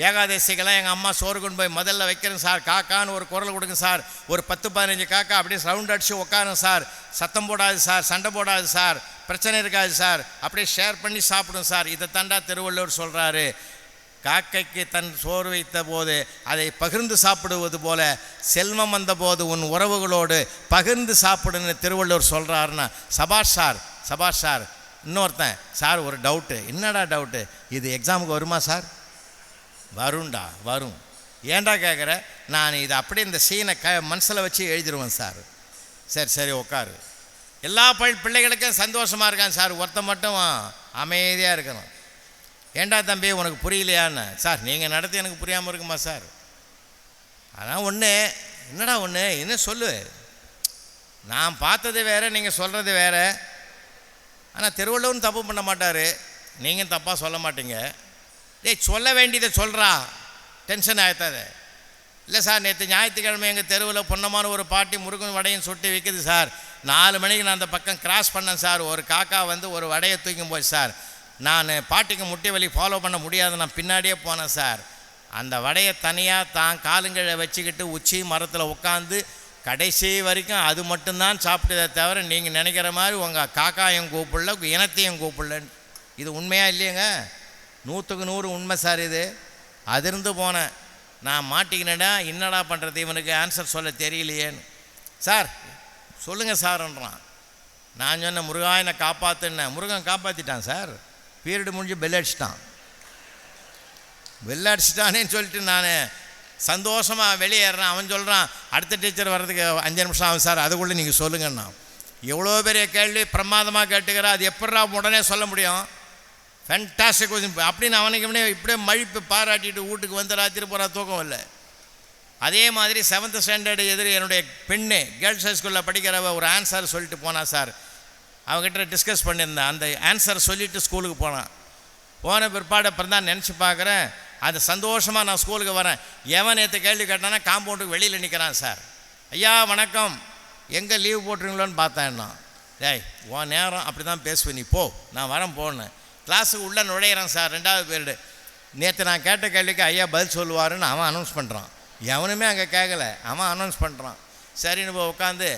ஏகாதசிக்கெல்லாம் எங்கள் அம்மா சோறு கொண்டு போய் முதல்ல வைக்கிறேன் சார். காக்கான்னு ஒரு குரல் கொடுங்க சார். ஒரு 10-15 காக்கா அப்படியே ரவுண்ட் அடித்து உட்காருங்க சார். சத்தம் போடாது சார், சண்டை போடாது சார், பிரச்சனை இருக்காது சார், அப்படியே ஷேர் பண்ணி சாப்பிடும் சார். இதை தாண்டா திருவள்ளுவர் சொல்கிறாரு. காக்கைக்கு தன் சோறு வைத்த போது அதை பகிர்ந்து சாப்பிடுவது போல செல்வம் வந்த போது உன் உறவுகளோடு பகிர்ந்து சாப்பிடுன்னு திருவள்ளுவர் சொல்கிறாருன்னா. சபாஷ் சார், சபாஷ் சார். இன்னொருத்தன், சார் ஒரு டவுட்டு. என்னடா டவுட்டு? இது எக்ஸாமுக்கு வருமா சார்? வரும்டா, வரும். ஏன்டா கேட்குற? நான் இதை அப்படியே இந்த சீனை மனசில் வச்சு எழுதிடுவேன் சார். சரி சரி உட்காரு. எல்லா பிள்ளைகளுக்கும் சந்தோஷமாக இருக்கான் சார், ஒருத்தன் மட்டும் அமைதியாக இருக்கணும். ஏண்டா தம்பி உனக்கு புரியலையான்னு. சார் நீங்கள் நடத்தி எனக்கு புரியாமல் இருக்குமா சார்? அதான் ஒன்று. என்னடா ஒன்று? என்ன சொல்லு. நான் பார்த்தது வேறு, நீங்கள் சொல்கிறது வேறு. ஆனால் திருவள்ளுவரும் தப்பு பண்ண மாட்டார், நீங்கள் தப்பாக சொல்ல மாட்டீங்க. டேய் சொல்ல வேண்டியதை சொல்கிறா, டென்ஷன் ஆகிட்டாது. இல்லை சார், நேற்று ஞாயிற்றுக்கிழமை எங்கள் தெருவில் பொன்னமான ஒரு பாட்டி முருகன் வடையும் சுட்டி விற்குது சார். 4 மணிக்கு நான் அந்த பக்கம் கிராஸ் பண்ணேன் சார். ஒரு காக்கா வந்து ஒரு வடையை தூக்கும் போய் சார், நான் பாட்டிக்கு முட்டி வலி ஃபாலோ பண்ண முடியாது, நான் பின்னாடியே போனேன் சார். அந்த வடையை தனியாக தான் காலுங்களை வச்சுக்கிட்டு உச்சி மரத்தில் உட்காந்து கடைசி வரைக்கும் அது மட்டும்தான் சாப்பிட்டதை தவிர நீங்கள் நினைக்கிற மாதிரி உங்கள் காக்காயும் கூப்பிடல, இனத்தையும் கூப்பிடலன்னு. இது உண்மையாக இல்லையங்க? 100க்கு 100 உண்மை சார். இது அதிர்ந்து போனேன். நான் மாட்டிக்கினேடா, என்னடா பண்ணுறது, இவனுக்கு ஆன்சர் சொல்ல தெரியலையேன்னு. சார் சொல்லுங்கள் சார்ன்றான். நான் சொன்னேன், முருகா என்னை காப்பாற்றுன்னேன். முருகன் காப்பாற்றிட்டான் சார். பீரியடு முடிஞ்சு பெல் அடிச்சிட்டான். பெல் அடிச்சிட்டானேன்னு சொல்லிட்டு நான் சந்தோஷமாக வெளியேறேன். அவன் சொல்கிறான், அடுத்த டீச்சர் வர்றதுக்கு 5 நிமிஷம் ஆகும் சார், அதுக்குள்ளே நீங்கள் சொல்லுங்கண்ணா. எவ்வளோ பெரிய கேள்வி பிரமாதமாக கேட்டுக்கிற, அது எப்படா உடனே சொல்ல முடியும்? ஃபேண்டாஸ்டிக் கொஸ்டின் அப்படின்னு அவனுக்கு இப்படியே மழிப்பு பாராட்டிட்டு வீட்டுக்கு வந்து ராத்திரி போகிற தூக்கம் இல்லை. அதே மாதிரி 7th ஸ்டாண்டர்டு என்னுடைய பெண்ணு கேர்ள்ஸ் ஹைஸ்கூலில் படிக்கிறவ ஒரு ஆன்சர் சொல்லிட்டு போனான் சார். அவங்ககிட்ட டிஸ்கஸ் பண்ணியிருந்தேன். அந்த ஆன்சர் சொல்லிவிட்டு ஸ்கூலுக்கு போனான். போன பிற்பாடு அப்புறம் தான் நினச்சி பார்க்குறேன், அது சந்தோஷமாக நான் ஸ்கூலுக்கு வரேன். எவன் நேற்று கேள்வி கேட்டானா காம்பவுண்டுக்கு வெளியில் நிற்கிறான் சார். ஐயா வணக்கம், எங்கே லீவு போட்டுருங்களோன்னு பார்த்தேன்னா. டேய் உன் நேரம் அப்படி தான் பேசுவேன், நீ போ, நான் வரேன் போன்னு. கிளாஸுக்கு உள்ளே நுழையிறான் சார். 2வது பீரியடு. நேற்று நான் கேட்ட கேள்விக்கு ஐயா பதில் சொல்லுவாருன்னு அவன் அனௌன்ஸ் பண்ணுறான். எவனுமே அங்கே கேட்கல, அவன் அனௌன்ஸ் பண்ணுறான். சரின்னு போய் உட்காந்து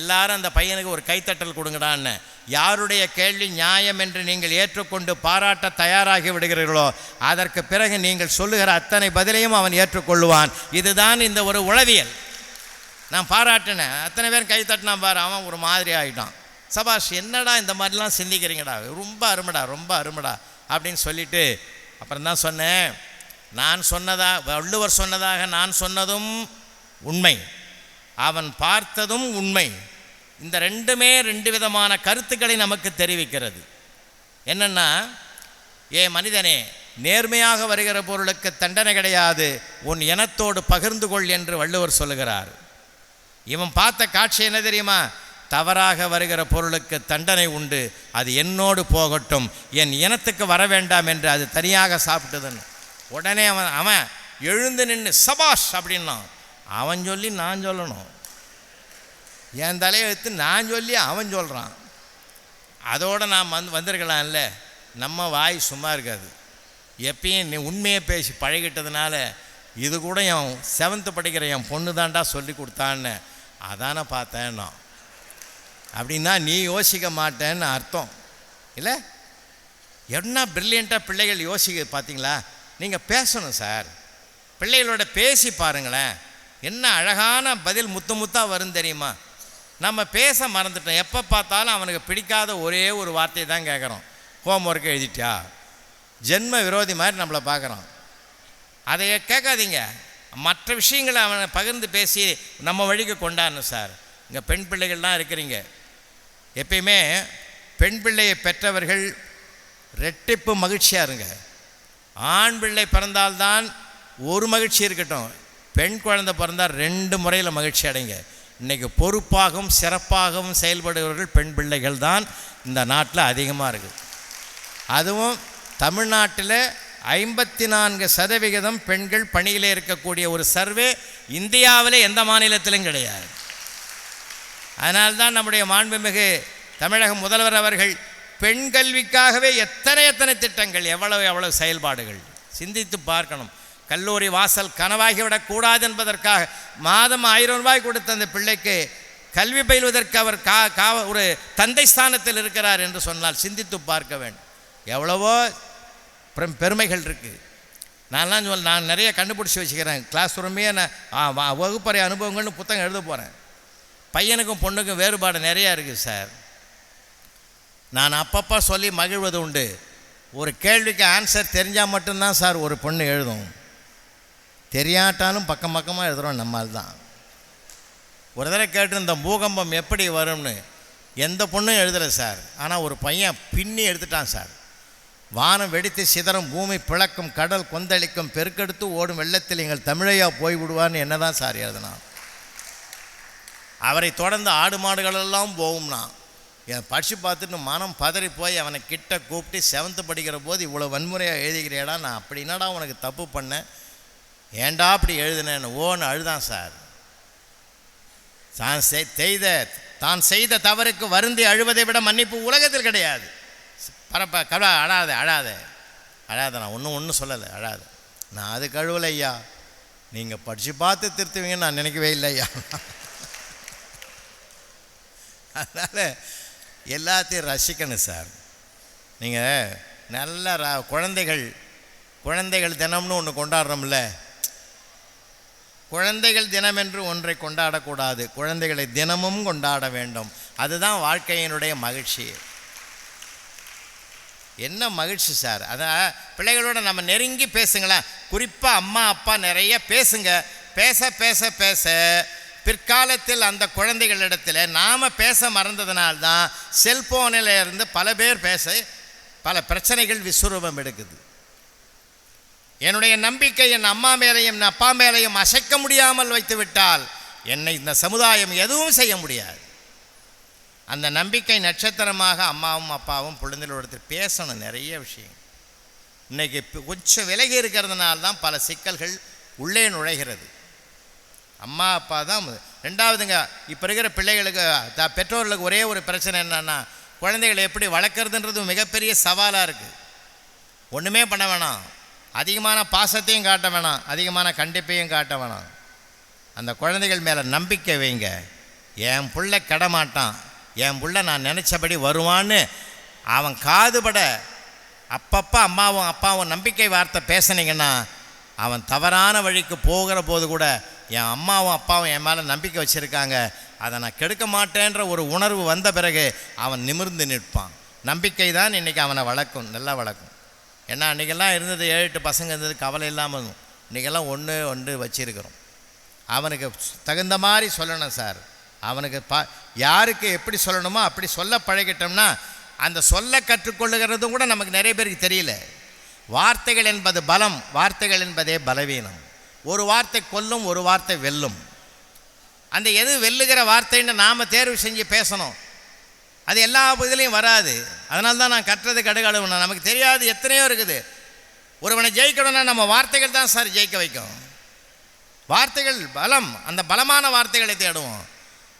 எல்லாரும் அந்த பையனுக்கு ஒரு கைத்தட்டல் கொடுங்கடான்னு. யாருடைய கேள்வி நியாயம் என்று நீங்கள் ஏற்றுக்கொண்டு பாராட்ட தயாராகி விடுகிறீர்களோ அதற்கு பிறகு நீங்கள் சொல்லுகிற அத்தனை பதிலையும் அவன் ஏற்றுக்கொள்ளுவான். இதுதான் இந்த ஒரு உளவியல். நான் பாராட்டினேன், அத்தனை பேர் கைத்தட்டினா பாரு. அவன் ஒரு மாதிரி ஆகிட்டான். சபாஷ், என்னடா இந்த மாதிரிலாம் சிந்திக்கிறீங்கடா, ரொம்ப அருமைடா, ரொம்ப அருமைடா அப்படின்னு சொல்லிவிட்டு அப்புறம் தான் சொன்னேன், நான் வள்ளுவர் சொன்னதாக நான் சொன்னதும் உண்மை, அவன் பார்த்ததும் உண்மை. இந்த ரெண்டுமே 2 விதமான கருத்துக்களை நமக்கு தெரிவிக்கிறது. என்னென்னா, மனிதனே, நேர்மையாக வருகிற பொருளுக்கு தண்டனை கிடையாது, உன் இனத்தோடு பகிர்ந்து கொள் என்று வள்ளுவர் சொல்லுகிறார். இவன் பார்த்த காட்சி என்ன தெரியுமா? தவறாக வருகிற பொருளுக்கு தண்டனை உண்டு, அது என்னோடு போகட்டும், என் இனத்துக்கு வர வேண்டாம் என்று அது தனியாக சாப்பிட்டதுன்னு. உடனே அவன் எழுந்து நின்று சபாஷ் அப்படின்னா. அவன் சொல்லி நான் சொல்லணும், என் தலையை எடுத்து நான் சொல்லி அவன் சொல்கிறான். அதோடு நான் வந்திருக்கலாம்ல. நம்ம வாய் சும்மா இருக்காது. எப்பயும் நீ உண்மையை பேசி பழகிட்டதுனால இது கூட என் 7th படிக்கிற என் பொண்ணு தாண்டா சொல்லி கொடுத்தான்னு அதானே பார்த்தேன் நான். அப்படின்னா நீ யோசிக்க மாட்டேன்னு அர்த்தம் இல்லை? என்ன ப்ரில்லியண்ட்டாக பிள்ளைகள் யோசிக்க பார்த்தீங்களா? நீங்கள் பேசணும் சார், பிள்ளைகளோட பேசி பாருங்களேன், என்ன அழகான பதில் முத்து முத்தாக வரும் தெரியுமா? நம்ம பேச மறந்துட்டோம். எப்போ பார்த்தாலும் அவனுக்கு பிடிக்காத ஒரே ஒரு வார்த்தை தான் கேட்குறோம். ஹோம் ஒர்க்கை எழுதிட்டியா, ஜென்ம விரோதி மாதிரி நம்மளை பார்க்குறான். அதை கேட்காதீங்க, மற்ற விஷயங்களை அவனை பகிர்ந்து பேசி நம்ம வழிக்கு கொண்டாடணும் சார். இங்கே பெண் பிள்ளைகள்லாம் இருக்கிறீங்க, எப்பயுமே பெண் பிள்ளையை பெற்றவர்கள் ரெட்டிப்பு மகிழ்ச்சியாக இருங்க. ஆண் பிள்ளை பிறந்தால்தான் ஒரு மகிழ்ச்சி இருக்கட்டும், பெண் குழந்தை பிறந்தால் 2 முறையில் மகிழ்ச்சி அடைங்க. இன்றைக்கி பொறுப்பாகவும் சிறப்பாகவும் செயல்படுபவர்கள் பெண் பிள்ளைகள் தான் இந்த நாட்டில் அதிகமாக இருக்குது. அதுவும் தமிழ்நாட்டில் 54% பெண்கள் பணியில் இருக்கக்கூடிய ஒரு சர்வே இந்தியாவில் எந்த மாநிலத்திலும் கிடையாது. அதனால்தான் நம்முடைய மாண்புமிகு தமிழக முதல்வர் அவர்கள் பெண் கல்விக்காகவே எத்தனை திட்டங்கள், எவ்வளவு செயல்பாடுகள் சிந்தித்து பார்க்கணும். கல்லூரி வாசல் கனவாகிவிடக்கூடாது என்பதற்காக மாதம் 1000 ரூபாய் கொடுத்த அந்த பிள்ளைக்கு கல்வி பயில்வதற்கு அவர் ஒரு தந்தை ஸ்தானத்தில் இருக்கிறார் என்று சொன்னால் சிந்தித்து பார்க்க வேண்டும். எவ்வளவோ பெருமைகள் இருக்குது. நான் நிறைய கண்டுபிடிச்சி வச்சுக்கிறேன். கிளாஸ் ரூமே நான் வகுப்பறை அனுபவங்கள்னு புத்தகம் எழுத போகிறேன். பையனுக்கும் பொண்ணுக்கும் வேறுபாடு நிறையா இருக்குது சார். நான் அப்பப்போ சொல்லி மகிழ்வது உண்டு. ஒரு கேள்விக்கு ஆன்சர் தெரிஞ்சால் மட்டும்தான் சார் ஒரு பொண்ணு எழுதும், தெரியாட்டாலும் பக்கம் பக்கமாக எழுதுகிறோம் நம்மால் தான். ஒரு தடவை கேட்டு இந்த பூகம்பம் எப்படி வரும்னு எந்த பொண்ணும் எழுதலை சார். ஆனால் ஒரு பையன் பின்னி எடுத்துட்டான் சார். வானம் வெடித்து சிதறும், பூமி பிளக்கும், கடல் கொந்தளிக்கும், பெருக்கெடுத்து ஓடும் வெள்ளத்தில் எங்கள் தமிழையா போய்விடுவான்னு என்ன தான் சார் எழுதினான். அவரை தொடர்ந்து ஆடு மாடுகளெல்லாம் போகும்னா என் படித்து பார்த்துட்டு மனம் பதறி போய் அவனை கிட்ட கூப்பிட்டு 7th படிக்கிற போது இவ்வளோ வன்முறையாக எழுதிக்கிறேடா, நான் அப்படி என்னடா உனக்கு தப்பு பண்ணேன், ஏண்டா அப்படி எழுதினேன்னு ஓன்னு அழுதான் சார். தான் செய்த தவறுக்கு வருந்தி அழுவதை விட மன்னிப்பு உலகத்தில் கிடையாது. அழாத நான் ஒன்றும் சொல்லலை, அழாத. நான் அது கழுவலை ஐயா, நீங்கள் படித்து பார்த்து திருத்துவீங்கன்னு நான் நினைக்கவே இல்லை ஐயா. அதனால் எல்லாத்தையும் ரசிக்கணும் சார். நீங்கள் நல்ல குழந்தைகள் தினம்னு ஒன்று கொண்டாடுறோம்ல, குழந்தைகள் தினம் என்று ஒன்றை கொண்டாடக்கூடாது, குழந்தைகளை தினமும் கொண்டாட வேண்டும். அதுதான் வாழ்க்கையினுடைய மகிழ்ச்சி. என்ன மகிழ்ச்சி சார். அதான் பிள்ளைகளோட நம்ம நெருங்கி பேசுங்களேன். குறிப்பாக அம்மா அப்பா நிறைய பேசுங்க. பேச பேச பேச பிற்காலத்தில் அந்த குழந்தைகளிடத்தில் நாம் பேச மறந்ததுனால்தான் செல்போனில் இருந்து பல பேர் பேச பல பிரச்சனைகள் விஸ்வரூபம் எடுக்குது. என்னுடைய நம்பிக்கை என் அம்மா மேலையும் என் அப்பா மேலையும் அசைக்க முடியாமல் வைத்து விட்டால் என்னை இந்த சமுதாயம் எதுவும் செய்ய முடியாது. அந்த நம்பிக்கை நட்சத்திரமாக அம்மாவும் அப்பாவும் பிள்ளைகளோடத்தில் பேசணும் நிறைய விஷயம். இன்றைக்கி கொஞ்சம் விலகி இருக்கிறதுனால தான் பல சிக்கல்கள் உள்ளே நுழைகிறது. அம்மா அப்பா தான். 2வதுங்க, இப்போ இருக்கிற பிள்ளைகளுக்கு பெற்றோர்களுக்கு ஒரே ஒரு பிரச்சனை என்னன்னா, குழந்தைகளை எப்படி வளர்க்குறதுன்றது மிகப்பெரிய சவாலாக இருக்குது. ஒன்றுமே பண்ண வேணாம், அதிகமான பாசத்தையும் காட்ட வேணாம், அதிகமான கண்டிப்பையும் காட்ட வேணாம். அந்த குழந்தைகள் மேலே நம்பிக்கை வைங்க. என் பிள்ளை கெடமாட்டான், என் பிள்ளை நான் நினச்சபடி வருவான்னு அவன் காதுபட அப்பப்போ அம்மாவும் அப்பாவும் நம்பிக்கை வார்த்தை பேசுனீங்கன்னா அவன் தவறான வழிக்கு போகிற போது கூட என் அம்மாவும் அப்பாவும் என் மேலே நம்பிக்கை வச்சுருக்காங்க, அதை நான் கெடுக்க மாட்டேன்ற ஒரு உணர்வு வந்த பிறகு அவன் நிமிர்ந்து நிற்பான். நம்பிக்கை தான் இன்றைக்கி அவனை வளர்க்கும், நல்லா வளர்க்கும். ஏன்னா அன்றைக்கெல்லாம் இருந்தது 7-8 பசங்க இருந்தது, கவலை இல்லாமல். இன்றைக்கெல்லாம் ஒன்று வச்சுருக்கிறோம். அவனுக்கு தகுந்த மாதிரி சொல்லணும் சார். அவனுக்கு யாருக்கு எப்படி சொல்லணுமோ அப்படி சொல்ல பழகிட்டோம்னா அந்த சொல்ல கற்றுக்கொள்ளுகிறதும் கூட நமக்கு நிறைய பேருக்கு தெரியல. வார்த்தைகள் என்பது பலம், வார்த்தைகள் என்பதே பலவீனம். ஒரு வார்த்தை கொல்லும், ஒரு வார்த்தை வெல்லும். அந்த எது வெல்லுகிற வார்த்தைன்னு நாம் தேர்வு செஞ்சு பேசணும். அது எல்லா இதுலேயும் வராது. அதனால தான் நான் கற்றது கடுகளவுனா, நமக்கு தெரியாது எத்தனையோ இருக்குது. ஒருவனை ஜெயிக்கணும்னா நம்ம வார்த்தைகள் தான் சார் ஜெயிக்க வைக்கும். வார்த்தைகள் பலம், அந்த பலமான வார்த்தைகளை தேடுவோம்.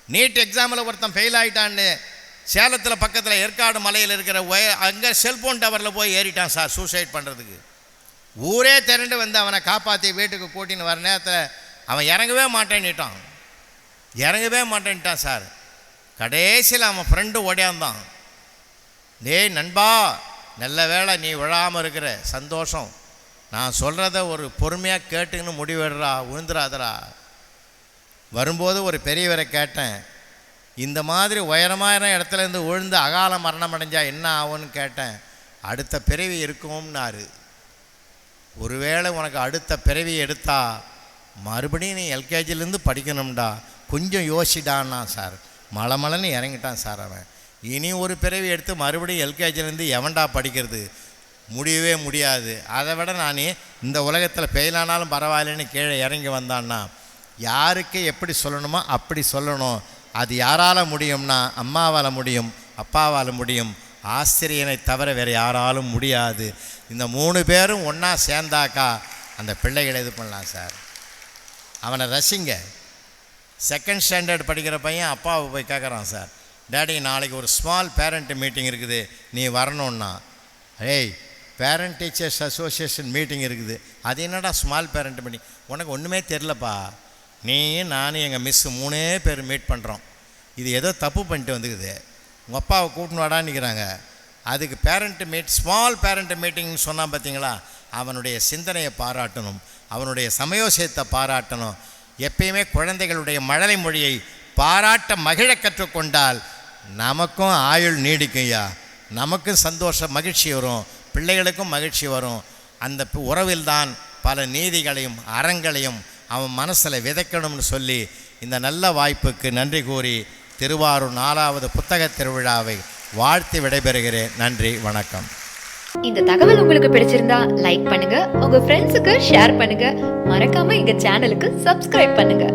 நீட் எக்ஸாமில் ஒருத்தன் ஃபெயில் ஆகிட்டான்னு சேலத்தில் பக்கத்தில் ஏற்காடு மலையில் இருக்கிற அங்கே செல்ஃபோன் டவரில் போய் ஏறிட்டான் சார் சூசைட் பண்ணுறதுக்கு. ஊரே திரண்டு வந்து அவனை காப்பாற்றி வீட்டுக்கு கூட்டின்னு வர நேரத்தில் அவன் இறங்கவே மாட்டேன்ட்டான் சார். கடைசியில் அவன் ஃப்ரெண்டு ஓடியாந்தான். டேய் நண்பா, நல்ல வேளை நீ விழாமல் இருக்கிற, சந்தோஷம். நான் சொல்கிறத ஒரு பொறுமையாக கேட்டுன்னு முடிவெடுறா, விழுந்துடாதரா. வரும்போது ஒரு பெரியவரை கேட்டேன், இந்த மாதிரி உயரமான இடத்துலேருந்து விழுந்து அகால மரணம் அடைஞ்சால் என்ன ஆகும்னு கேட்டேன். அடுத்த பிறவி இருக்கும்னாரு. ஒருவேளை உனக்கு அடுத்த பிறவி எடுத்தா மறுபடியும் நீ எல்கேஜிலேருந்து படிக்கணும்டா, கொஞ்சம் யோசிடான்னா சார். மலமலன்னு இறங்கிட்டான் சார் அவன். இனி ஒரு பிறவி எடுத்து மறுபடியும் எல்கேஜிலேருந்து எவன்டா படிக்கிறது, முடியவே முடியாது. அதை விட நான் இந்த உலகத்தில் ஃபெயிலானாலும் பரவாயில்லன்னு கீழே இறங்கி வந்தான்னா, யாருக்கு எப்படி சொல்லணுமோ அப்படி சொல்லணும். அது யாரால் முடியும்னா அம்மாவால் முடியும், அப்பாவால் முடியும், ஆசிரியனை தவிர வேறு யாராலும் முடியாது. இந்த 3 பேரும் ஒன்றா சேர்ந்தாக்கா அந்த பிள்ளைகளை இது பண்ணலாம் சார். அவனை ரசிங்க. 2nd ஸ்டாண்டர்ட் படிக்கிற பையன் அப்பாவை போய் கேட்குறான், சார் டேடி நாளைக்கு ஒரு ஸ்மால் பேரண்ட் மீட்டிங் இருக்குது, நீ வரணுன்னா. ஏய், பேரண்ட் டீச்சர்ஸ் அசோசியேஷன் மீட்டிங் இருக்குது, அது என்னடா ஸ்மால் பேரண்ட் மீட்டிங், உனக்கு ஒன்றுமே தெரிலப்பா. நீ நானும் எங்கள் மிஸ்ஸு 3 பேர் மீட் பண்ணுறோம், இது ஏதோ தப்பு பண்ணிட்டு வந்துக்குது, உங்கள் அப்பாவை கூட்டின்னு வாடான்னுக்கிறாங்க. அதுக்கு பேரண்ட் ஸ்மால் பேரண்ட் மீட்டிங்னு சொன்னான் பார்த்தீங்களா. அவனுடைய சிந்தனையை பாராட்டணும், அவனுடைய சமயோசியத்தை பாராட்டணும். எப்பயுமே குழந்தைகளுடைய மழலை மொழியை பாராட்ட மகிழ கற்றுக்கொண்டால் நமக்கும் ஆயுள் நீடிக்கும்யா, நமக்கும் சந்தோஷம் மகிழ்ச்சி வரும், பிள்ளைகளுக்கும் மகிழ்ச்சி வரும். அந்த உறவில்தான் பல நீதிகளையும் அறங்களையும் அவன் மனசில் விதைக்கணும்னு சொல்லி இந்த நல்ல வாய்ப்புக்கு நன்றி கூறி திருவாரூர் 4வது புத்தக திருவிழாவை வாழ்த்து விடைபெறுகிறேன். நன்றி, வணக்கம். இந்த தகவல் உங்களுக்கு பிடிச்சிருந்தா லைக் பண்ணுங்க, உங்க ஃப்ரெண்ட்ஸுக்கு ஷேர் பண்ணுங்க, மறக்காம எங்க சேனலுக்கு சப்ஸ்கிரைப் பண்ணுங்க.